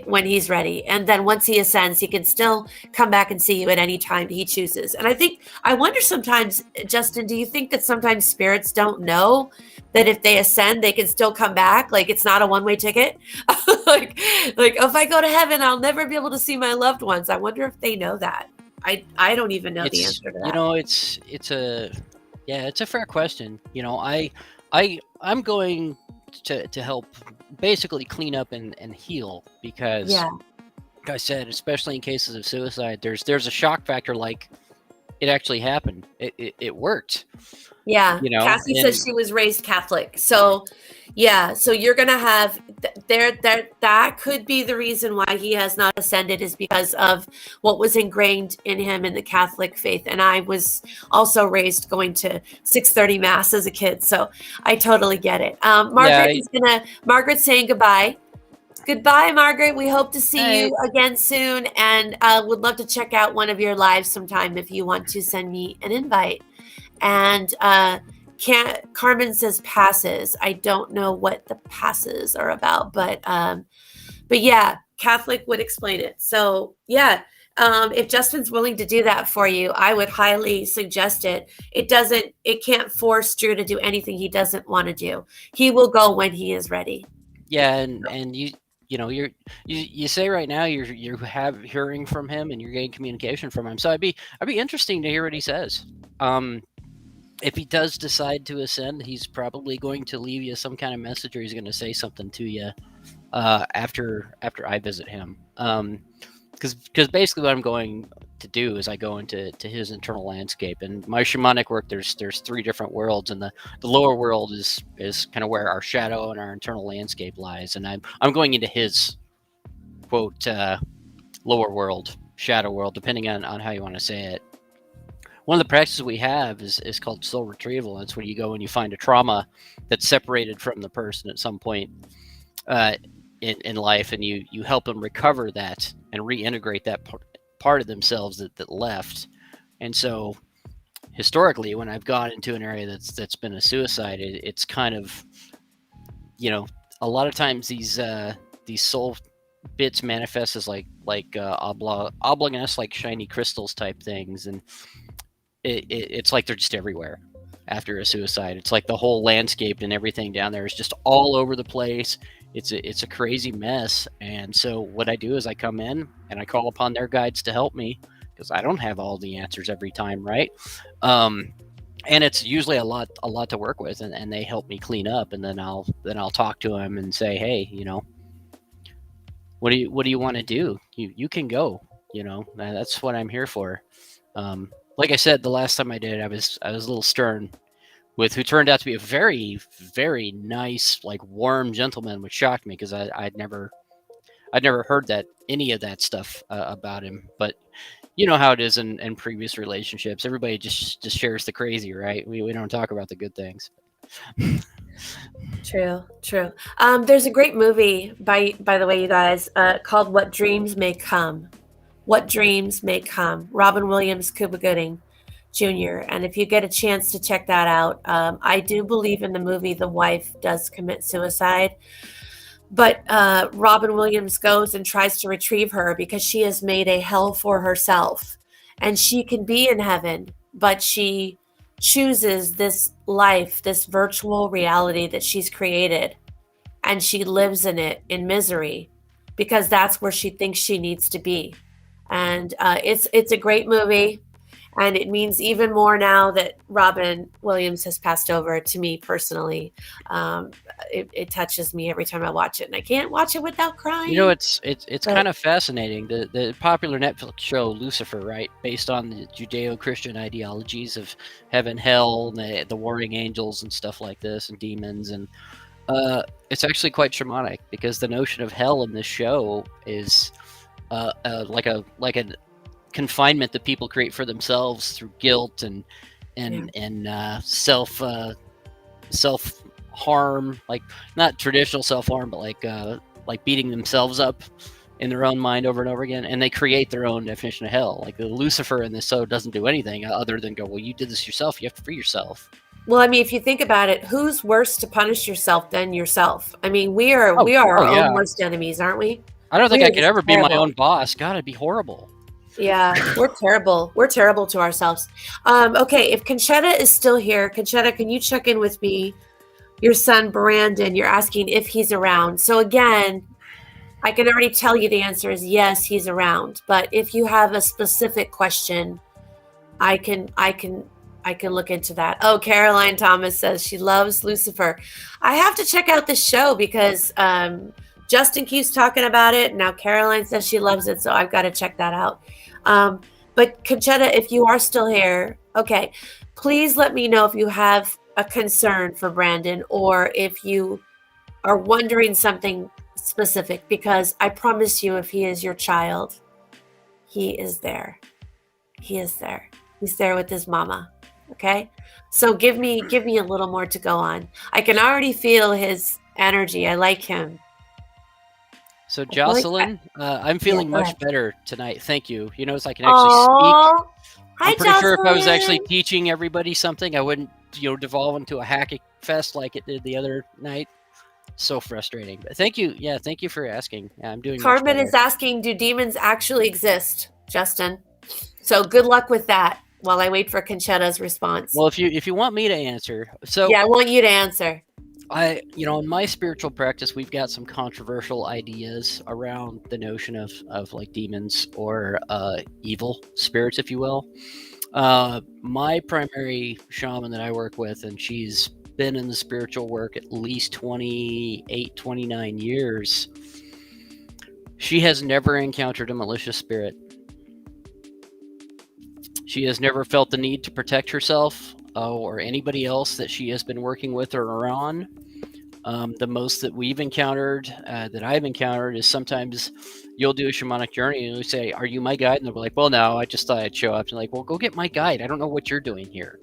when he's ready. And then once he ascends, he can still come back and see you at any time he chooses. And I wonder sometimes, Justin, do you think that sometimes spirits don't know that if they ascend, they can still come back? Like it's not a one-way ticket. like if I go to heaven, I'll never be able to see my loved ones. I wonder if they know that. I don't even know the answer to that. It's a fair question. I'm going to help basically clean up and heal because, like I said, especially in cases of suicide, there's a shock factor. Like it actually happened. It worked. Yeah. Cassie says she was raised Catholic. So yeah. So you're going to have that could be the reason why he has not ascended, is because of what was ingrained in him in the Catholic faith. And I was also raised going to 6:30 mass as a kid. So I totally get it. Margaret's saying goodbye. Goodbye, Margaret. We hope to see you again soon. And would love to check out one of your lives sometime if you want to send me an invite. And Carmen says passes. I don't know what the passes are about, but yeah, Catholic would explain it. So yeah, if Justin's willing to do that for you, I would highly suggest it. It can't force Drew to do anything he doesn't want to do. He will go when he is ready. Yeah, and you say right now you have hearing from him and you're getting communication from him. So I'd be interesting to hear what he says. If he does decide to ascend, he's probably going to leave you some kind of message, or he's going to say something to you after I visit him. Because basically what I'm going to do is I go into his internal landscape. And my shamanic work, there's 3 different worlds, and the lower world is kind of where our shadow and our internal landscape lies. And I'm going into his quote lower world, shadow world, depending on how you want to say it. One of the practices we have is called soul retrieval. It's when you go and you find a trauma that's separated from the person at some point in life, and you help them recover that and reintegrate that part of themselves that left. And so historically, when I've gone into an area that's been a suicide, it's kind of, a lot of times these soul bits manifest as like oblongus, like shiny crystals type things, and it's like they're just everywhere after a suicide. It's like the whole landscape and everything down there is just all over the place. It's a crazy mess. And so what I do is I come in and I call upon their guides to help me, because I don't have all the answers every time, right? And it's usually a lot to work with, and they help me clean up, and then I'll talk to them and say, hey, what do you want to do? You can go. That's what I'm here for. Like I said, the last time I did it, I was a little stern with who turned out to be a very, very nice, like warm gentleman, which shocked me because I'd never heard any of that stuff about him. But you know how it is in previous relationships. Everybody just shares the crazy, right? We don't talk about the good things. True. There's a great movie by the way, you guys, called What Dreams May Come. What Dreams May Come, Robin Williams, Cuba Gooding Jr. And if you get a chance to check that out, I do believe in the movie the wife does commit suicide, but Robin Williams goes and tries to retrieve her because she has made a hell for herself. And she can be in heaven, but she chooses this life, this virtual reality that she's created, and she lives in it in misery because that's where she thinks she needs to be. And it's a great movie, and it means even more now that Robin Williams has passed over to me personally. It touches me every time I watch it, and I can't watch it without crying. You know, it's kind of fascinating. The popular Netflix show Lucifer, right, based on the Judeo-Christian ideologies of heaven, hell, and the warring angels and stuff like this, and demons, and it's actually quite shamanic because the notion of hell in this show is like a confinement that people create for themselves through guilt and self harm, like not traditional self harm, but like beating themselves up in their own mind over and over again, and they create their own definition of hell. Like the Lucifer in this show doesn't do anything other than go, well, you did this yourself, you have to free yourself. Well, I mean, if you think about it, who's worse to punish yourself than yourself? I mean, we are our own worst enemies, aren't we? I don't think I could ever be my own boss. God, it'd be horrible. Yeah, we're terrible. We're terrible to ourselves. Okay, if Conchetta is still here, Conchetta, can you check in with me? Your son, Brandon, you're asking if he's around. So again, I can already tell you the answer is yes, he's around. But if you have a specific question, I can look into that. Oh, Caroline Thomas says she loves Lucifer. I have to check out this show because Justin keeps talking about it. Now Caroline says she loves it, so I've got to check that out. But Conchetta, if you are still here, okay, please let me know if you have a concern for Brandon or if you are wondering something specific, because I promise you, if he is your child, he is there. He is there. He's there with his mama. Okay, so give me a little more to go on. I can already feel his energy. I like him. So Jocelyn, I'm feeling much better tonight. Thank you. You notice I can actually speak. Hi, I'm pretty Jocelyn. sure if I was actually teaching everybody something, I wouldn't, devolve into a hacking fest like it did the other night. So frustrating. But thank you. Yeah, thank you for asking. Yeah, I'm doing. Carmen is asking, do demons actually exist, Justin? So good luck with that while I wait for Conchetta's response. Well, if you want me to answer, so yeah, I want you to answer. In my spiritual practice, we've got some controversial ideas around the notion of like demons or evil spirits, if you will. My primary shaman that I work with, and she's been in the spiritual work at least 28, 29 years. She has never encountered a malicious spirit. She has never felt the need to protect herself or anybody else that she has been working with or around. The most that we've encountered, that I've encountered, is sometimes you'll do a shamanic journey and we say, "Are you my guide?" And they'll be like, "Well, no, I just thought I'd show up." And like, "Well, go get my guide. I don't know what you're doing here,"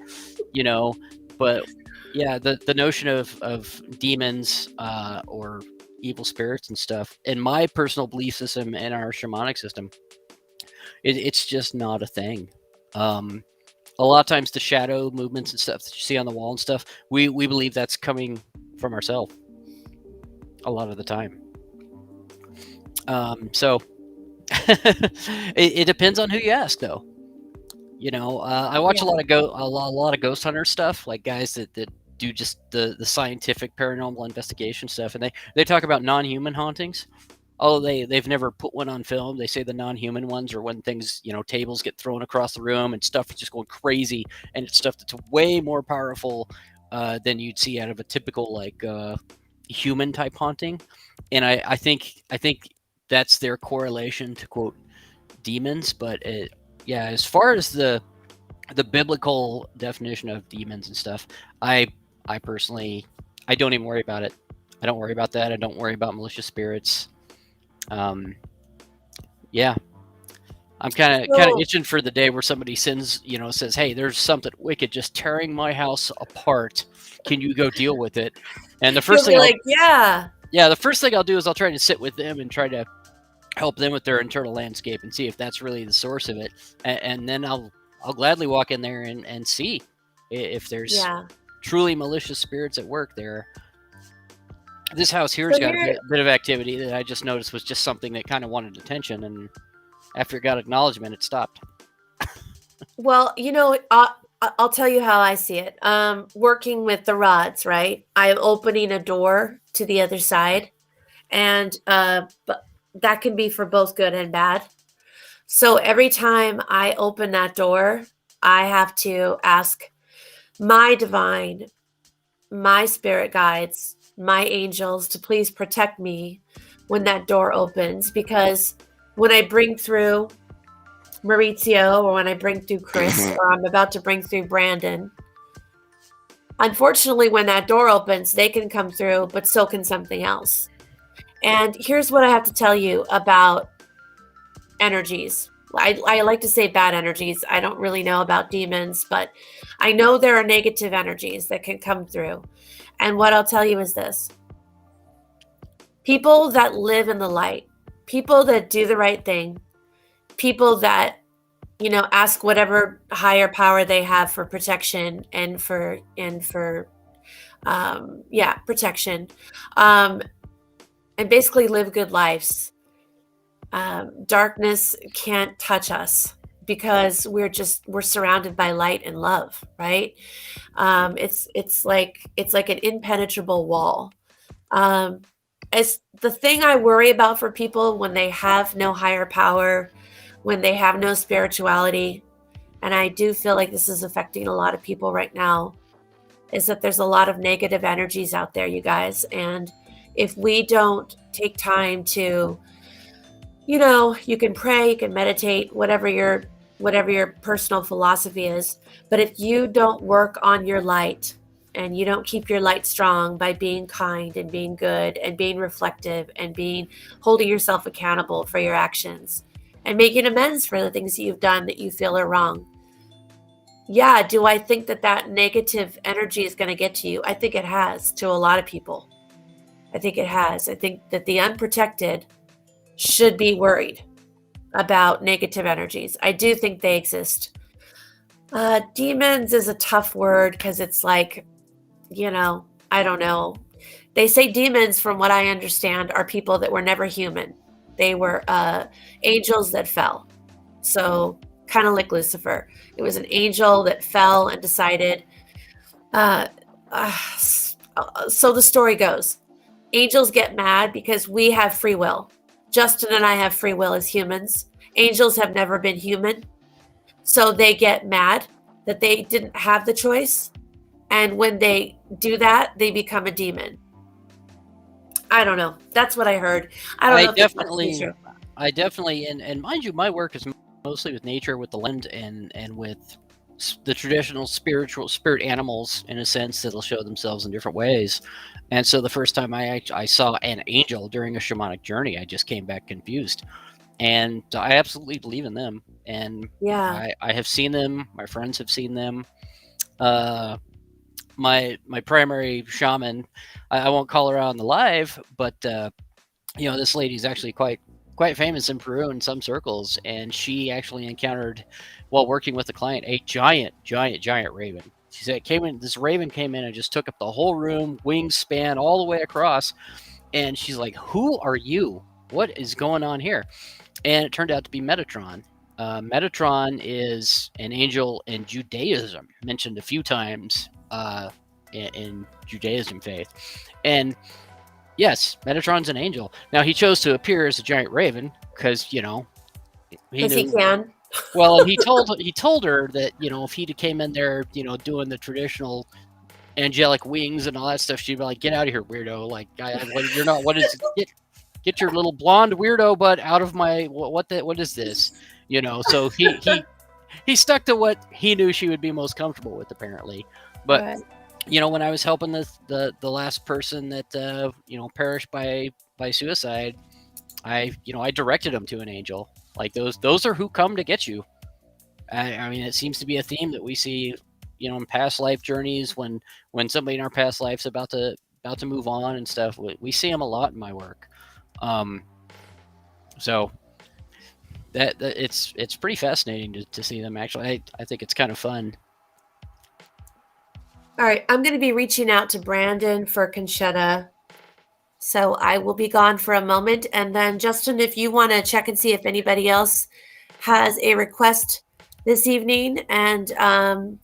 But yeah, the notion of demons or evil spirits and stuff, in my personal belief system and our shamanic system, it's just not a thing. A lot of times the shadow movements and stuff that you see on the wall and stuff, we believe that's coming from ourselves a lot of the time. So it depends on who you ask, though. I watch a lot of ghost hunter stuff, like guys that do just the scientific paranormal investigation stuff, and they talk about non-human hauntings. Oh, they've never put one on film. They say the non-human ones are when things, tables get thrown across the room and stuff is just going crazy, and it's stuff that's way more powerful than you'd see out of a typical human type haunting. And I think that's their correlation to quote demons. But as far as the biblical definition of demons and stuff, I personally, I don't even worry about it. I don't worry about that. I don't worry about malicious spirits. I'm kind of itching for the day where somebody says, "Hey, there's something wicked just tearing my house apart. Can you go deal with it?" And the first thing, the first thing I'll do is I'll try to sit with them and try to help them with their internal landscape and see if that's really the source of it. And then I'll gladly walk in there and see if there's Yeah. truly malicious spirits at work there. This house here's So got a here, bit of activity that I just noticed was just something that kind of wanted attention, and after it got acknowledgement, it stopped. well, I'll tell you how I see it. Working with the rods, right? I'm opening a door to the other side, and but that can be for both good and bad. So every time I open that door, I have to ask my divine, my spirit guides, my angels to please protect me when that door opens, because when I bring through Maurizio, or when I bring through Chris, or I'm about to bring through Brandon, unfortunately, when that door opens, they can come through, but so can something else. And here's what I have to tell you about energies. I like to say bad energies. I don't really know about demons, but I know there are negative energies that can come through. And what I'll tell you is this: people that live in the light, people that do the right thing, people that ask whatever higher power they have for protection and for protection, and basically live good lives. Darkness can't touch us because we're surrounded by light and love, right? It's like an impenetrable wall. Um, it's the thing I worry about for people when they have no higher power, when they have no spirituality, and I do feel like this is affecting a lot of people right now, is that there's a lot of negative energies out there, you guys. And if we don't take time to, you can pray, you can meditate, whatever your personal philosophy is, but if you don't work on your light and you don't keep your light strong by being kind and being good and being reflective and being holding yourself accountable for your actions and making amends for the things that you've done that you feel are wrong. Yeah, do I think that negative energy is going to get to you? I think it has, to a lot of people. I think it has. I think that the unprotected should be worried about negative energies. I do think they exist. Demons is a tough word because it's like, I don't know. They say demons, from what I understand, are people that were never human. They were angels that fell. So, kind of like Lucifer. It was an angel that fell and decided. Uh, so the story goes, angels get mad because we have free will. Justin and I have free will as humans. Angels have never been human. So they get mad that they didn't have the choice. And when they do that, they become a demon. I don't know. That's what I heard. I don't I know if that's definitely, true. I definitely, and mind you, my work is mostly with nature, with the land, and with the traditional spirit animals, in a sense, that'll show themselves in different ways. And so the first time I saw an angel during a shamanic journey, I just came back confused. And I absolutely believe in them. And Yeah. I have seen them. My friends have seen them. Uh, my primary shaman, I won't call her out on the live, but this lady's actually quite famous in Peru in some circles, and she actually encountered, while working with a client, a giant raven. She said this raven came in and just took up the whole room, wings span all the way across, and she's like, "Who are you? What is going on here?" And it turned out to be Metatron. Metatron is an angel in Judaism, mentioned a few times in Judaism faith. And yes, Metatron's an angel. Now, he chose to appear as a giant raven because, he Because he knew. can. Well, and he told her that, if he came in there, doing the traditional angelic wings and all that stuff, she'd be like, "Get out of here, weirdo! Like, you're not. What is get your little blonde weirdo butt out of my what is this?" So he stuck to what he knew she would be most comfortable with, apparently. But Right. when I was helping the last person that perished by suicide, I directed him to an angel. Like those are who come to get you. I mean, it seems to be a theme that we see, in past life journeys when somebody in our past life's about to move on and stuff. We see them a lot in my work. So that it's pretty fascinating to see them. Actually, I think it's kind of fun. All right, I'm going to be reaching out to Brandon for Conchetta. So I will be gone for a moment. And then, Justin, if you want to check and see if anybody else has a request this evening, and I'm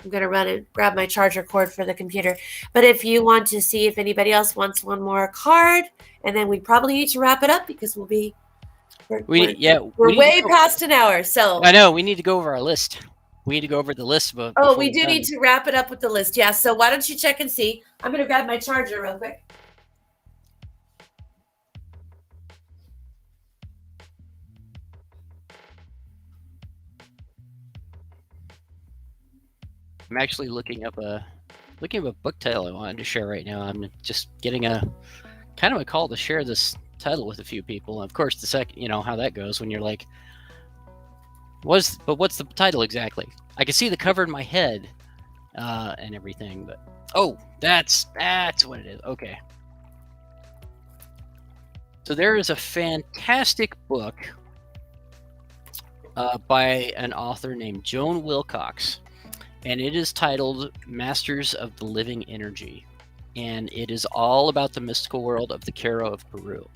going to run and grab my charger cord for the computer. But if you want to see if anybody else wants one more card, and then we probably need to wrap it up because we're way past an hour. So I know we need to go over our list. We need to go over the list. Oh, we do need to wrap it up with the list. Yeah. So why don't you check and see? I'm going to grab my charger real quick. I'm actually looking up a book title I wanted to share right now. I'm just getting a kind of a call to share this title with a few people. Of course, the second, you know how that goes when you're like, what's the title exactly? I can see the cover in my head and everything, but oh, that's what it is. Okay. So there is a fantastic book by an author named Joan Wilcox, and it is titled Masters of the Living Energy. And it is all about the mystical world of the Caro of Peru,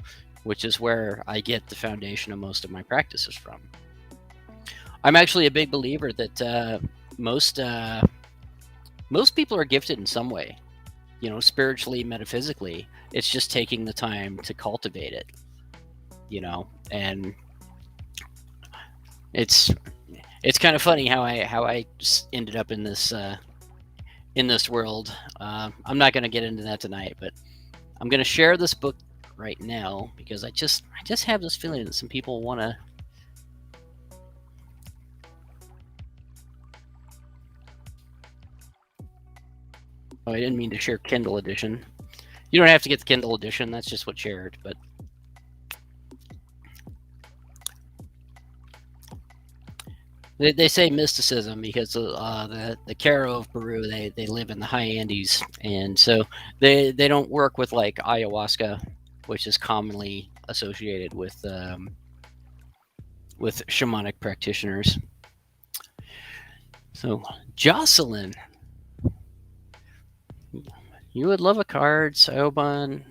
which is where I get the foundation of most of my practices from. I'm actually a big believer that most people are gifted in some way, you know, spiritually, metaphysically. It's just taking the time to cultivate it, you know. And it's kind of funny how I ended up in this world. I'm not going to get into that tonight, but I'm going to share this book right now because I just have this feeling that some people want to. Oh, I didn't mean to share Kindle edition. You don't have to get the Kindle edition. That's just what's shared, but. They say mysticism because the Caro of Peru, they live in the high Andes, and so they don't work with like ayahuasca, which is commonly associated with shamanic practitioners. So Jocelyn, you would love a card. Saoban,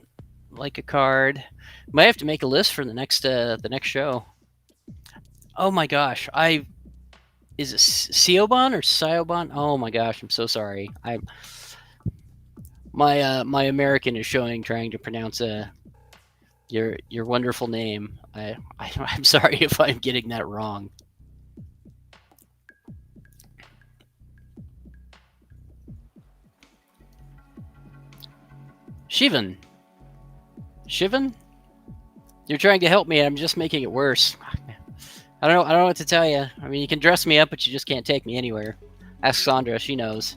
like a card. Might have to make a list for the next show. Oh my gosh, is it Siobhan or Siobhan? Oh my gosh, I'm so sorry. My American is showing trying to pronounce your wonderful name. I'm sorry if I'm getting that wrong. Shivan. You're trying to help me. I'm just making it worse. I don't know what to tell you. I mean, you can dress me up, but you just can't take me anywhere. Ask Sandra; she knows.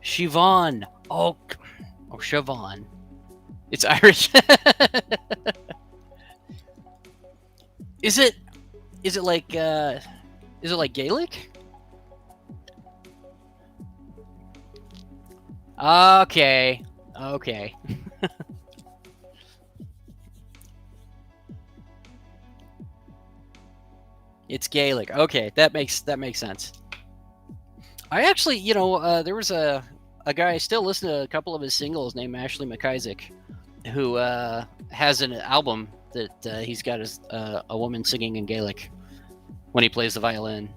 Siobhan. Oh, Siobhan. It's Irish. Is it like Gaelic? Okay. It's Gaelic. Okay, that makes sense. I actually, you know, there was a guy I still listen to a couple of his singles named Ashley McIsaac, who has an album that he's got a woman singing in Gaelic when he plays the violin.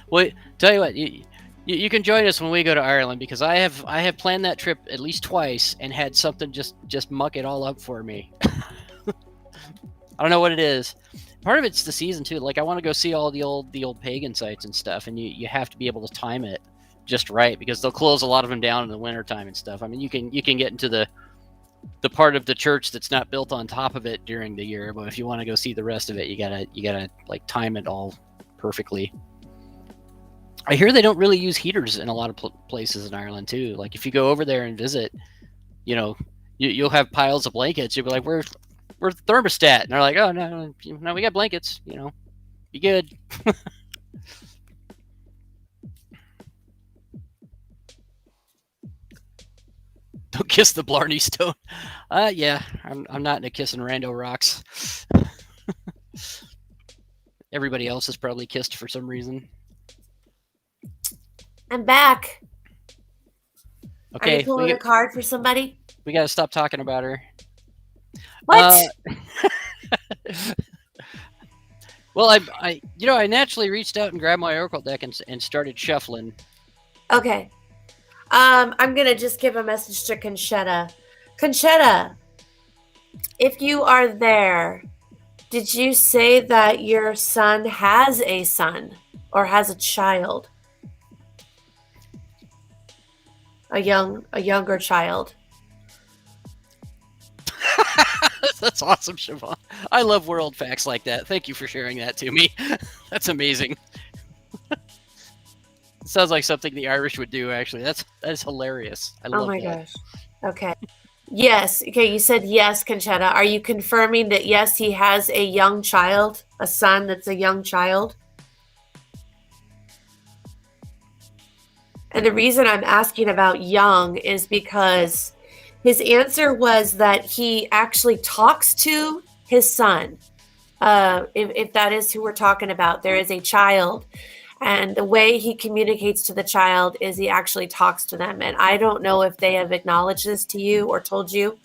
Well, tell you what, you can join us when we go to Ireland because I have planned that trip at least twice and had something just muck it all up for me. I don't know what it is. Part of it's the season too. Like I want to go see all the old pagan sites and stuff, and you have to be able to time it just right because they'll close a lot of them down in the wintertime and stuff. I mean, you can get into the part of the church that's not built on top of it during the year, but if you want to go see the rest of it, you gotta like time it all perfectly. I hear they don't really use heaters in a lot of places in Ireland too. Like if you go over there and visit, you know, you'll have piles of blankets. You'll be like, we're the thermostat, and they're like, oh no, we got blankets. You know, be good. Don't kiss the Blarney Stone. Yeah, I'm not into kissing rando rocks. Everybody else has probably kissed for some reason. I'm back. Okay, Are you pulling a card for somebody? We gotta stop talking about her. What? Well, I naturally reached out and grabbed my Oracle deck and started shuffling. Okay. I'm gonna just give a message to Conchetta. Conchetta, if you are there, did you say that your son has a son or has a child? A younger child. That's awesome, Siobhan. I love world facts like that. Thank you for sharing that to me. That's amazing. Sounds like something the Irish would do, actually. That is hilarious. I love that. Oh my gosh. Okay. Yes. Okay, you said yes, Conchetta. Are you confirming that yes, he has a young child, a son that's a young child? And the reason I'm asking about young is because his answer was that he actually talks to his son. If that is who we're talking about, there is a child. And the way he communicates to the child is he actually talks to them. And I don't know if they have acknowledged this to you or told you,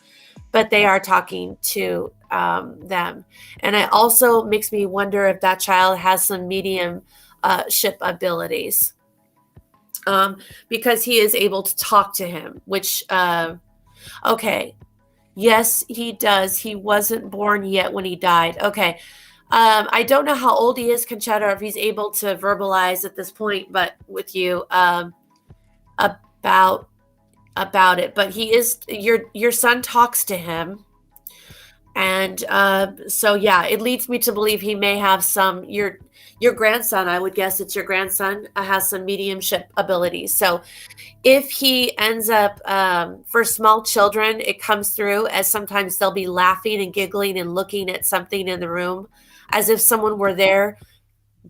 but they are talking to them. And it also makes me wonder if that child has some mediumship abilities. Because he is able to talk to him, which, okay. Yes, he does. He wasn't born yet when he died. Okay. I don't know how old he is, Conchetta, or if he's able to verbalize at this point, but with you, about it. But he is, your son talks to him. And so, yeah, it leads me to believe he may have some, your grandson, I would guess it's your grandson, has some mediumship abilities. So if he ends up, for small children, it comes through as sometimes they'll be laughing and giggling and looking at something in the room as if someone were there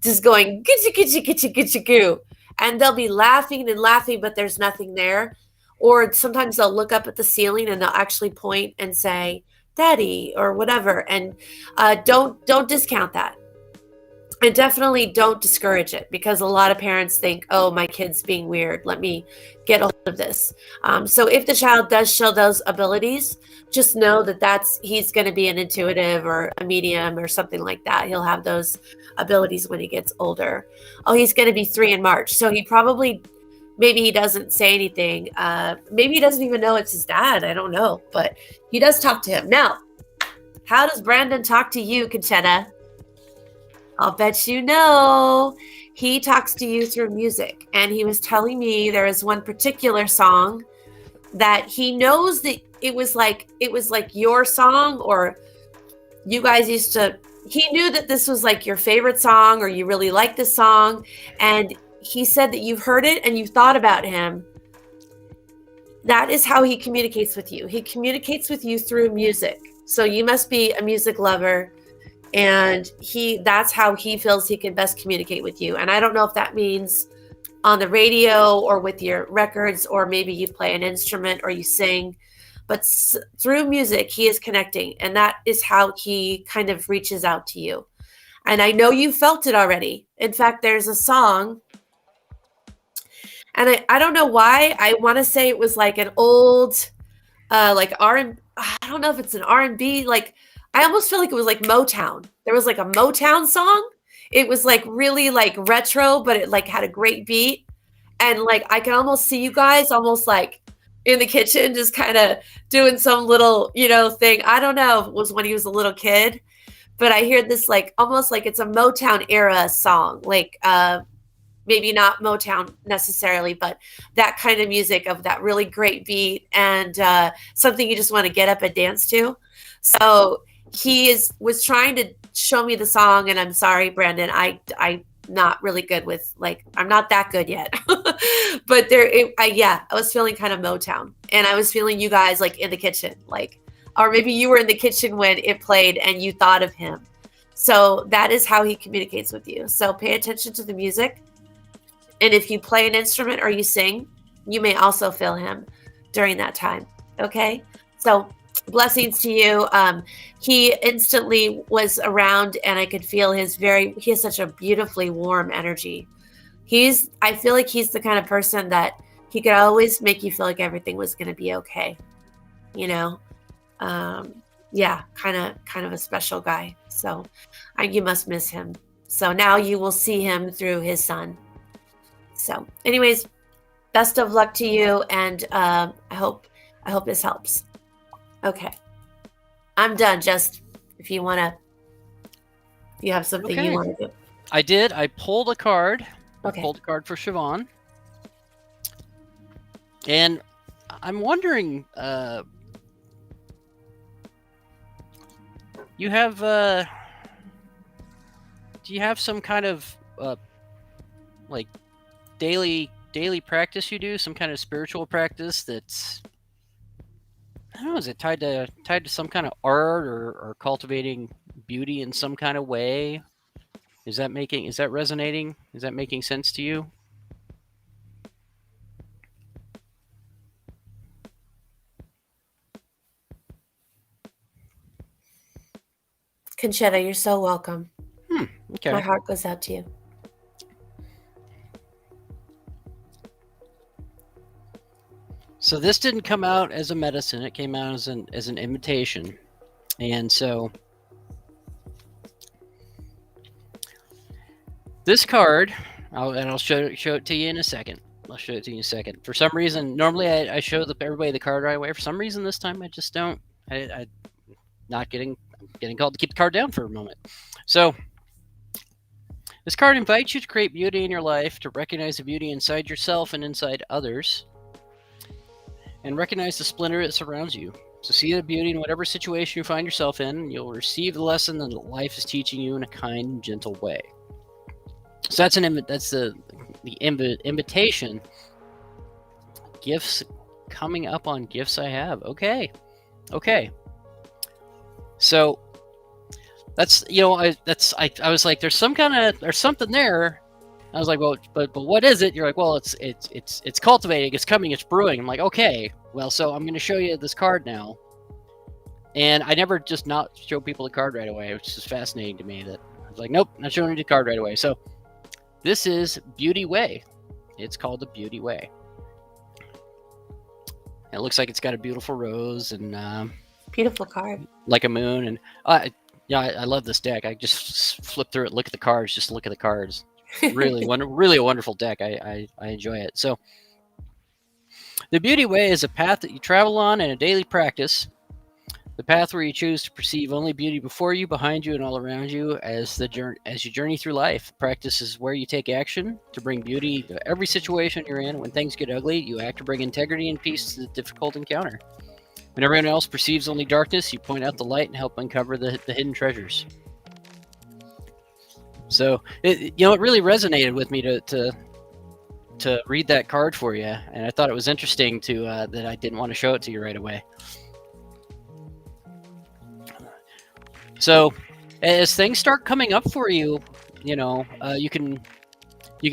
just going, gitcha, gitcha, gitcha, gitcha, goo. And they'll be laughing and laughing, but there's nothing there. Or sometimes they'll look up at the ceiling and they'll actually point and say, Daddy, or whatever. And don't discount that. And definitely don't discourage it, because a lot of parents think, oh, my kid's being weird. Let me get a hold of this. So if the child does show those abilities, just know that he's going to be an intuitive or a medium or something like that. He'll have those abilities when he gets older. Oh, he's going to be 3 in March. So maybe he doesn't say anything. Maybe he doesn't even know it's his dad. I don't know. But he does talk to him. Now, how does Brandon talk to you, Conchetta? I'll bet you know. He talks to you through music. And he was telling me there is one particular song that he knows that it was like your song, or you guys he knew that this was like your favorite song, or you really like this song. And he said that you've heard it and you thought about him. That is how he communicates with you. He communicates with you through music. So you must be a music lover. And that's how he feels he can best communicate with you. And I don't know if that means on the radio or with your records, or maybe you play an instrument or you sing, but through music, he is connecting. And that is how he kind of reaches out to you. And I know you felt it already. In fact, there's a song, and I don't know why. I want to say it was like an old, like I don't know if it's an R&B, like, I almost feel like it was like Motown. There was like a Motown song. It was like really like retro, but it like had a great beat. And like, I can almost see you guys almost like in the kitchen, just kind of doing some little, thing. I don't know if it was when he was a little kid, but I hear this like, almost like it's a Motown era song. Like, maybe not Motown necessarily, but that kind of music of that really great beat and something you just want to get up and dance to. So he was trying to show me the song, and I'm sorry, Brandon, I'm not really good with, like, I'm not that good yet. But I was feeling kind of Motown, and I was feeling you guys like in the kitchen, like, or maybe you were in the kitchen when it played and you thought of him. So that is how he communicates with you. So pay attention to the music. And if you play an instrument or you sing, you may also feel him during that time. Okay. So blessings to you. He instantly was around and I could feel he has such a beautifully warm energy. I feel like he's the kind of person that he could always make you feel like everything was going to be okay. You know? Yeah, kind of a special guy. So you must miss him. So now you will see him through his son. So anyways, best of luck to you. And I hope this helps. Okay. I'm done. Just if you have something you want to do. I did. I pulled a card. Okay. I pulled a card for Siobhan. And I'm wondering, do you have some kind of like daily practice you do? Some kind of spiritual practice that's, I don't know, is it tied to some kind of art or cultivating beauty in some kind of way? Is that resonating? Is that making sense to you? Conchetta, you're so welcome. Okay. My heart goes out to you. So this didn't come out as a medicine. It came out as an invitation. And so this card, I'll show it to you in a second. For some reason, normally I show everybody the card right away. For some reason this time I just don't. I'm getting called to keep the card down for a moment. So this card invites you to create beauty in your life, to recognize the beauty inside yourself and inside others, and recognize the splendor that surrounds you. So see the beauty in whatever situation you find yourself in, and you'll receive the lesson that life is teaching you in a kind and gentle way. So that's the invitation. Gifts coming up on gifts I have. Okay. So that's, I was like, there's something there. I was like, well, but what is it? You're like, well, it's cultivating, it's coming, it's brewing. I'm like, okay, well, so I'm going to show you this card now. And I never just not show people the card right away, which is fascinating to me. That I was like, nope, not showing you the card right away. So this is Beauty Way. It's called the Beauty Way. It looks like it's got a beautiful rose and beautiful card, like a moon. And I love this deck. I just flip through it, look at the cards, just look at the cards. Really a wonderful deck. I enjoy it. So the Beauty Way is a path that you travel on in a daily practice. The path where you choose to perceive only beauty before you, behind you, and all around you as you journey through life. Practice is where you take action to bring beauty to every situation you're in. When things get ugly, you act to bring integrity and peace to the difficult encounter. When everyone else perceives only darkness, you point out the light and help uncover the hidden treasures. So it really resonated with me to read that card for you, and I thought it was interesting that I didn't want to show it to you right away. So as things start coming up for you, you can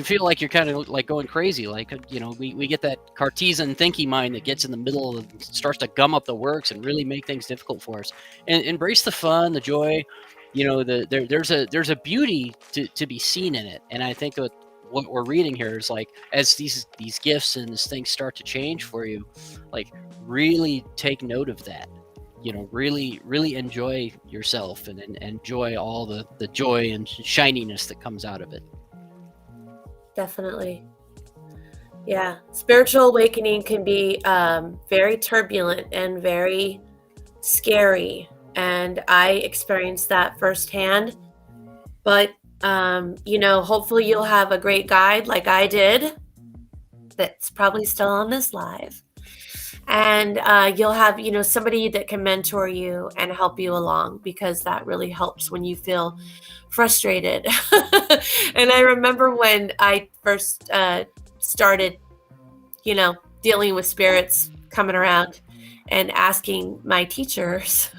feel like you're kind of like going crazy. Like, we get that Cartesian thinking mind that gets in the middle and starts to gum up the works and really make things difficult for us. And embrace the fun, the joy. There's a beauty to be seen in it. And I think that what we're reading here is like, as these gifts and these things start to change for you, like really take note of that. Really enjoy yourself and enjoy all the joy and shininess that comes out of it. Definitely. Yeah. Spiritual awakening can be very turbulent and very scary. And I experienced that firsthand. But, hopefully you'll have a great guide like I did that's probably still on this live. And you'll have, somebody that can mentor you and help you along, because that really helps when you feel frustrated. And I remember when I first started, dealing with spirits coming around and asking my teachers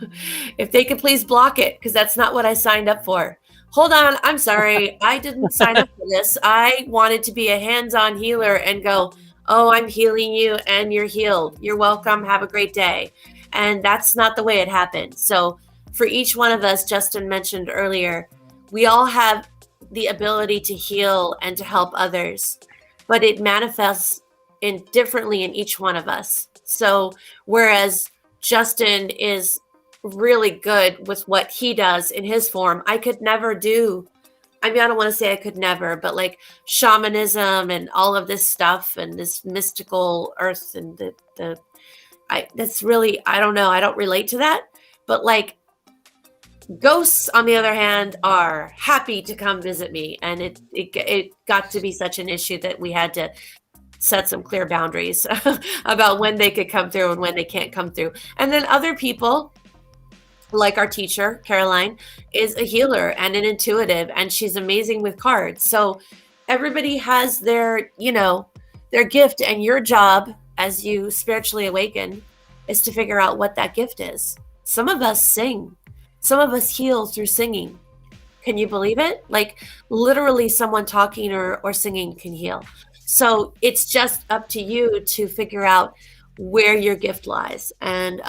if they could please block it, because that's not what I signed up for. Hold on, I'm sorry. I didn't sign up for this. I wanted to be a hands-on healer and go, oh, I'm healing you and you're healed. You're welcome. Have a great day. And that's not the way it happened. So for each one of us, Justin mentioned earlier, we all have the ability to heal and to help others, but it manifests in differently in each one of us. So whereas Justin is really good with what he does in his form, I could never do. I mean, I don't want to say I could never, but like shamanism and all of this stuff and this mystical earth and that's really, I don't know. I don't relate to that. But like ghosts, on the other hand, are happy to come visit me. And it got to be such an issue that we had to set some clear boundaries about when they could come through and when they can't come through. And then other people, like our teacher, Caroline, is a healer and an intuitive, and she's amazing with cards. So everybody has their, their gift, and your job as you spiritually awaken is to figure out what that gift is. Some of us sing. Some of us heal through singing. Can you believe it? Like literally someone talking or singing can heal. So it's just up to you to figure out where your gift lies. And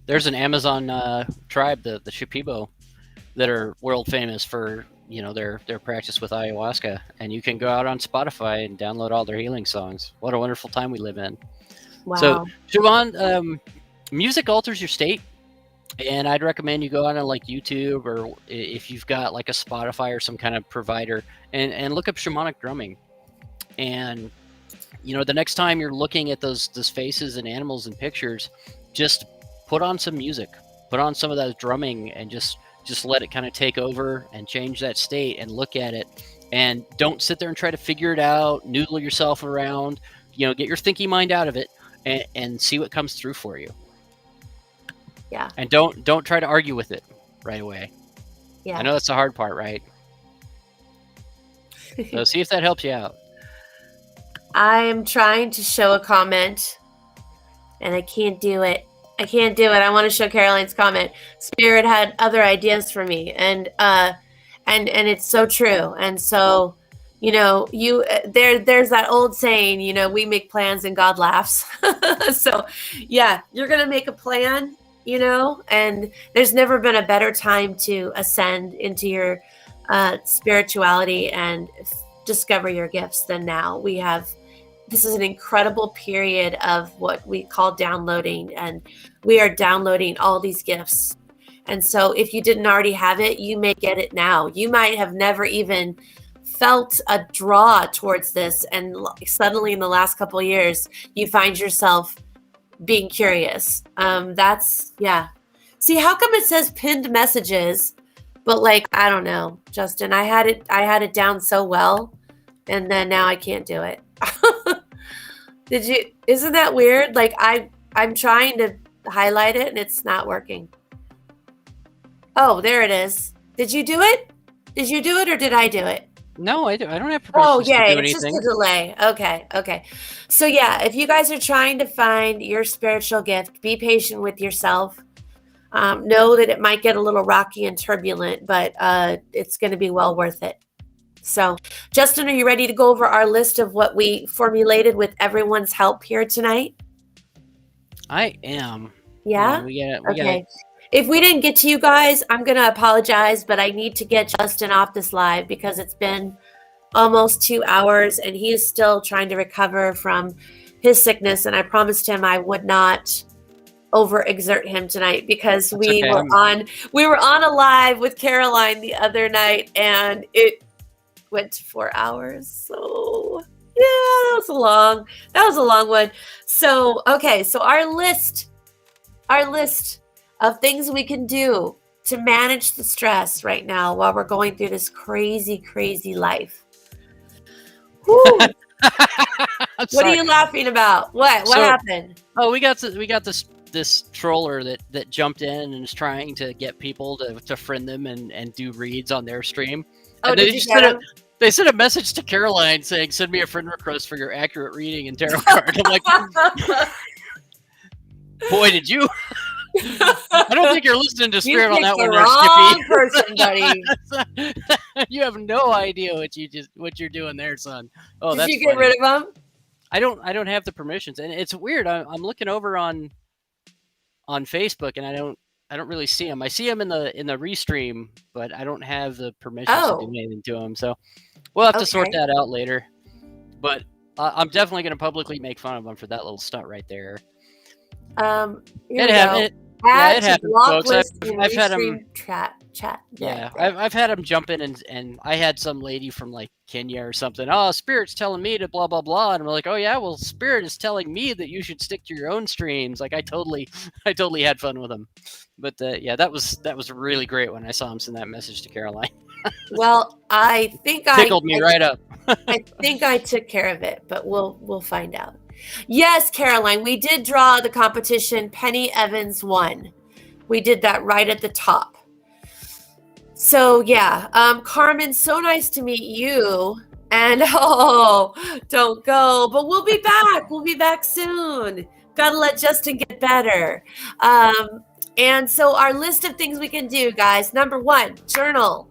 there's an Amazon tribe, the Shipibo, that are world famous for their practice with ayahuasca, and you can go out on Spotify and download all their healing songs. What a wonderful time we live in. Wow. So Siobhan, music alters your state, and I'd recommend you go on like YouTube, or if you've got like a Spotify or some kind of provider, and look up shamanic drumming. And the next time you're looking at those faces and animals and pictures, just put on some music, put on some of that drumming, and just let it kind of take over and change that state, and look at it, and don't sit there and try to figure it out, noodle yourself around, get your thinking mind out of it, and see what comes through for you. Yeah. And don't try to argue with it right away. Yeah. I know that's the hard part, right? So see if that helps you out. I'm trying to show a comment and I can't do it. I want to show Caroline's comment. Spirit had other ideas for me, and it's so true. And so, there's that old saying, we make plans and God laughs. So yeah, you're going to make a plan, and there's never been a better time to ascend into your spirituality and discover your gifts than now. This is an incredible period of what we call downloading, and we are downloading all these gifts. And so if you didn't already have it, you may get it now. You might have never even felt a draw towards this, and suddenly in the last couple of years, you find yourself being curious. Yeah. See, how come it says pinned messages, but like, I don't know, Justin, I had it down so well, and then now I can't do it. Isn't that weird? Like I'm trying to highlight it and it's not working. Oh, there it is. Did you do it? Did you do it or did I do it? No, I don't have permission Oh, to yeah, do it's anything. just a delay. Okay. So yeah, if you guys are trying to find your spiritual gift, be patient with yourself. Know that it might get a little rocky and turbulent, but it's going to be well worth it. So, Justin, are you ready to go over our list of what we formulated with everyone's help here tonight? I am. Yeah? Okay. If we didn't get to you guys, I'm going to apologize, but I need to get Justin off this live because it's been almost 2 hours and he is still trying to recover from his sickness. And I promised him I would not overexert him tonight because we were on a live with Caroline the other night and it went to 4 hours. So yeah, that was a long one. So, okay. So our list of things we can do to manage the stress right now while we're going through this crazy, crazy life. What are you laughing about? What happened? Oh, we got this troller that jumped in and is trying to get people to friend them and do reads on their stream. Oh, and they sent a message to Caroline saying, "Send me a friend request for your accurate reading and tarot card." I'm like, boy, did you I don't think you're listening to You Spirit on picked that the one, there, wrong person, buddy. Skippy. You have no idea what you're doing there, son. Oh, Did that's you get funny. rid of him? I don't have the permissions, and it's weird. I'm looking over on Facebook, and I don't really see him. I see him in the restream, but I don't have the permissions to do anything to him. So we'll have to sort Okay. that out later. But I'm definitely going to publicly make fun of him for that little stunt right there. Here It we go. happened. Add it to happened, block folks. list in I've had him. restream chat. Yeah, I've had him jump in, and I had some lady from like Kenya or something. Oh, Spirit's telling me to blah blah blah, and we're like, oh yeah, well, Spirit is telling me that you should stick to your own streams. Like I totally had fun with him. But yeah, that was really great when I saw him send that message to Caroline. Well, I think Tickled me right up. I think I took care of it, but we'll find out. Yes, Caroline, we did draw the competition. Penny Evans won. We did that right at the top. So yeah, Carmen, so nice to meet you. And don't go, but we'll be back. We'll be back soon. Gotta let Justin get better. And so our list of things we can do, guys. Number 1, journal.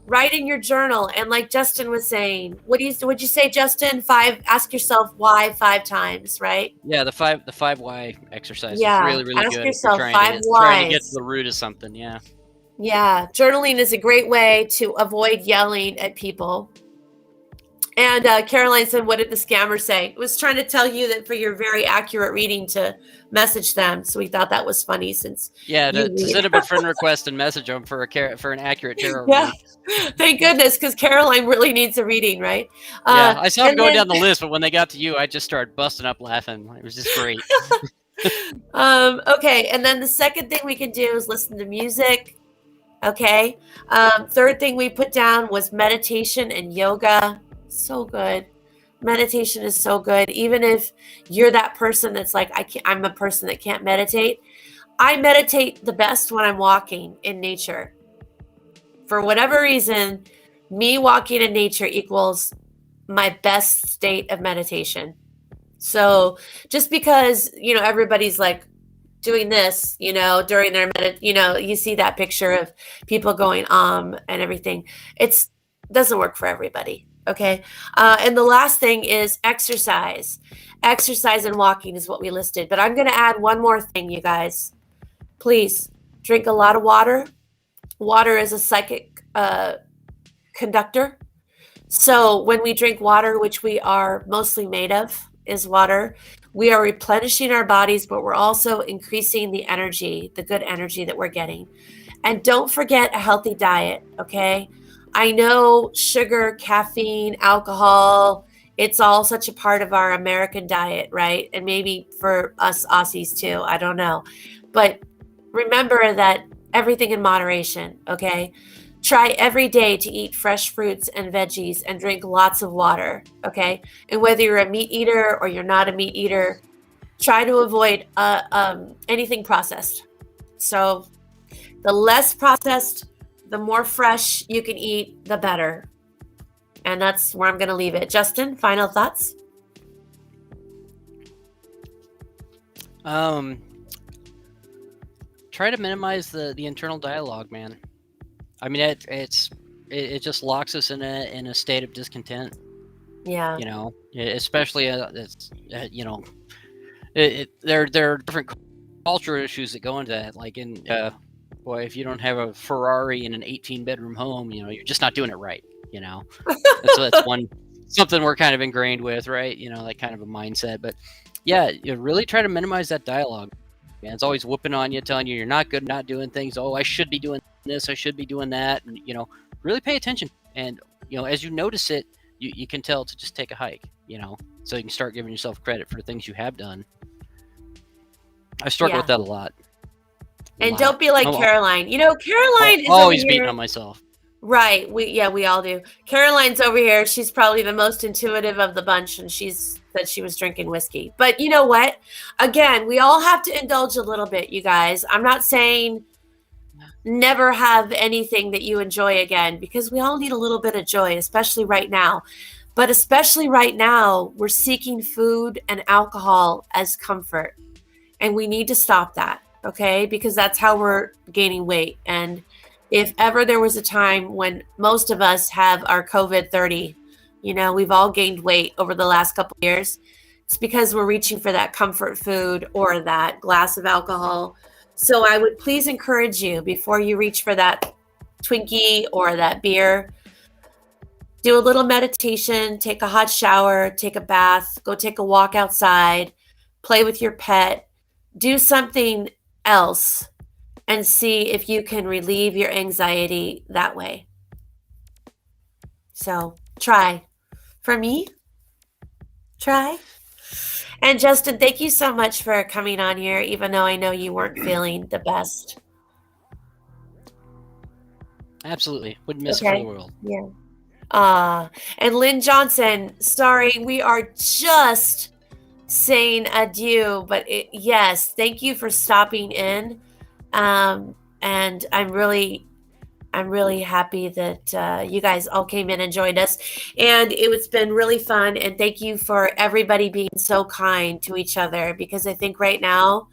Write in your journal, and like Justin was saying, would you say, Justin? 5. Ask yourself why 5 times, right? Yeah, the five why exercise Yeah, is really ask good. yourself Trying 5 to whys. get to the root of something. Yeah. Yeah, journaling is a great way to avoid yelling at people. And Caroline said, what did the scammer say? It was trying to tell you that for your very accurate reading to message them. So we thought that was funny since to send up a friend request and message them for an accurate tarot yeah. reading. Thank goodness, because Caroline really needs a reading, right? Yeah, I saw them going down the list, but when they got to you, I just started busting up laughing. It was just great. Okay, and then the second thing we can do is listen to music. Okay. Third thing we put down was meditation and yoga. So good. Meditation is so good. Even if you're that person that's like, I'm a person that can't meditate. I meditate the best when I'm walking in nature. For whatever reason, me walking in nature equals my best state of meditation. So just because, everybody's like doing this, during their you see that picture of people going and everything. It doesn't work for everybody. Okay. And the last thing is exercise. Exercise and walking is what we listed. But I'm going to add one more thing, you guys. Please drink a lot of water. Water is a psychic conductor. So when we drink water, which we are mostly made of, is water, we are replenishing our bodies, but we're also increasing the energy, the good energy that we're getting. And don't forget a healthy diet, okay? I know sugar, caffeine, alcohol, it's all such a part of our American diet, right? And maybe for us Aussies too, I don't know. But remember that everything in moderation, okay? Try every day to eat fresh fruits and veggies and drink lots of water, okay? And whether you're a meat eater or you're not a meat eater, try to avoid anything processed. So the less processed, the more fresh you can eat, the better. And that's where I'm going to leave it. Justin, final thoughts? Try to minimize the internal dialogue, man. I mean, it just locks us in a state of discontent. Yeah. Especially there are different cultural issues that go into that. Like boy, if you don't have a Ferrari in an 18-bedroom home, you're just not doing it right. That's something we're kind of ingrained with, right? That kind of a mindset. But yeah, you really try to minimize that dialogue. Man, it's always whooping on you, telling you you're not good, not doing things. Oh, I should be doing this, I should be doing that, and really pay attention. And as you notice it, you can tell to just take a hike. So you can start giving yourself credit for the things you have done. I struggle with that a lot. And don't be like Caroline. Caroline is always beating on myself. Right. We all do. Caroline's over here. She's probably the most intuitive of the bunch, and she said she was drinking whiskey. But you know what? Again, we all have to indulge a little bit, you guys. I'm not saying never have anything that you enjoy again, because we all need a little bit of joy, especially right now. But especially right now, we're seeking food and alcohol as comfort, and we need to stop that. okay? Because that's how we're gaining weight. And if ever there was a time when most of us have our COVID 30, you know, we've all gained weight over the last couple of years. It's because we're reaching for that comfort food or that glass of alcohol. So I would please encourage you, before you reach for that Twinkie or that beer, do a little meditation, take a hot shower, take a bath, go take a walk outside, play with your pet, do something else, and see if you can relieve your anxiety that way. So try. For me, try. And Justin, thank you so much for coming on here, even though I know you weren't feeling the best. Absolutely. Wouldn't miss it for the world. Yeah. And Lynn Johnson, sorry, we are just saying adieu, but yes, thank you for stopping in. And I'm really happy that you guys all came in and joined us. And it's been really fun. And thank you for everybody being so kind to each other, because I think right now,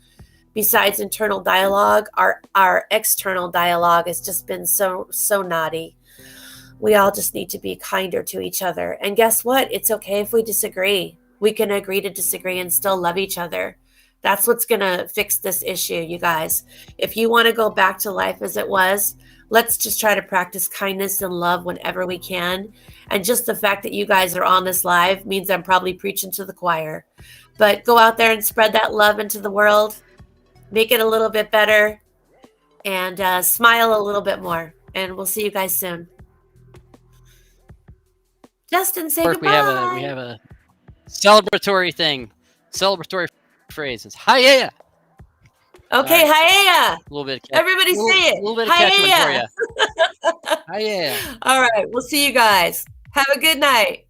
besides internal dialogue, our external dialogue has just been so naughty. We all just need to be kinder to each other. And guess what? It's okay if we disagree. We can agree to disagree and still love each other. That's what's going to fix this issue, you guys. If you want to go back to life as it was, let's just try to practice kindness and love whenever we can. And just the fact that you guys are on this live means I'm probably preaching to the choir. But go out there and spread that love into the world. Make it a little bit better. And smile a little bit more. And we'll see you guys soon. Justin, say goodbye. We have a celebratory phrase. It's hi-ya. Okay, right. Hi-ya. A little bit. Everybody say it. A little bit of catch one for you. Hi-ya. All right, we'll see you guys. Have a good night.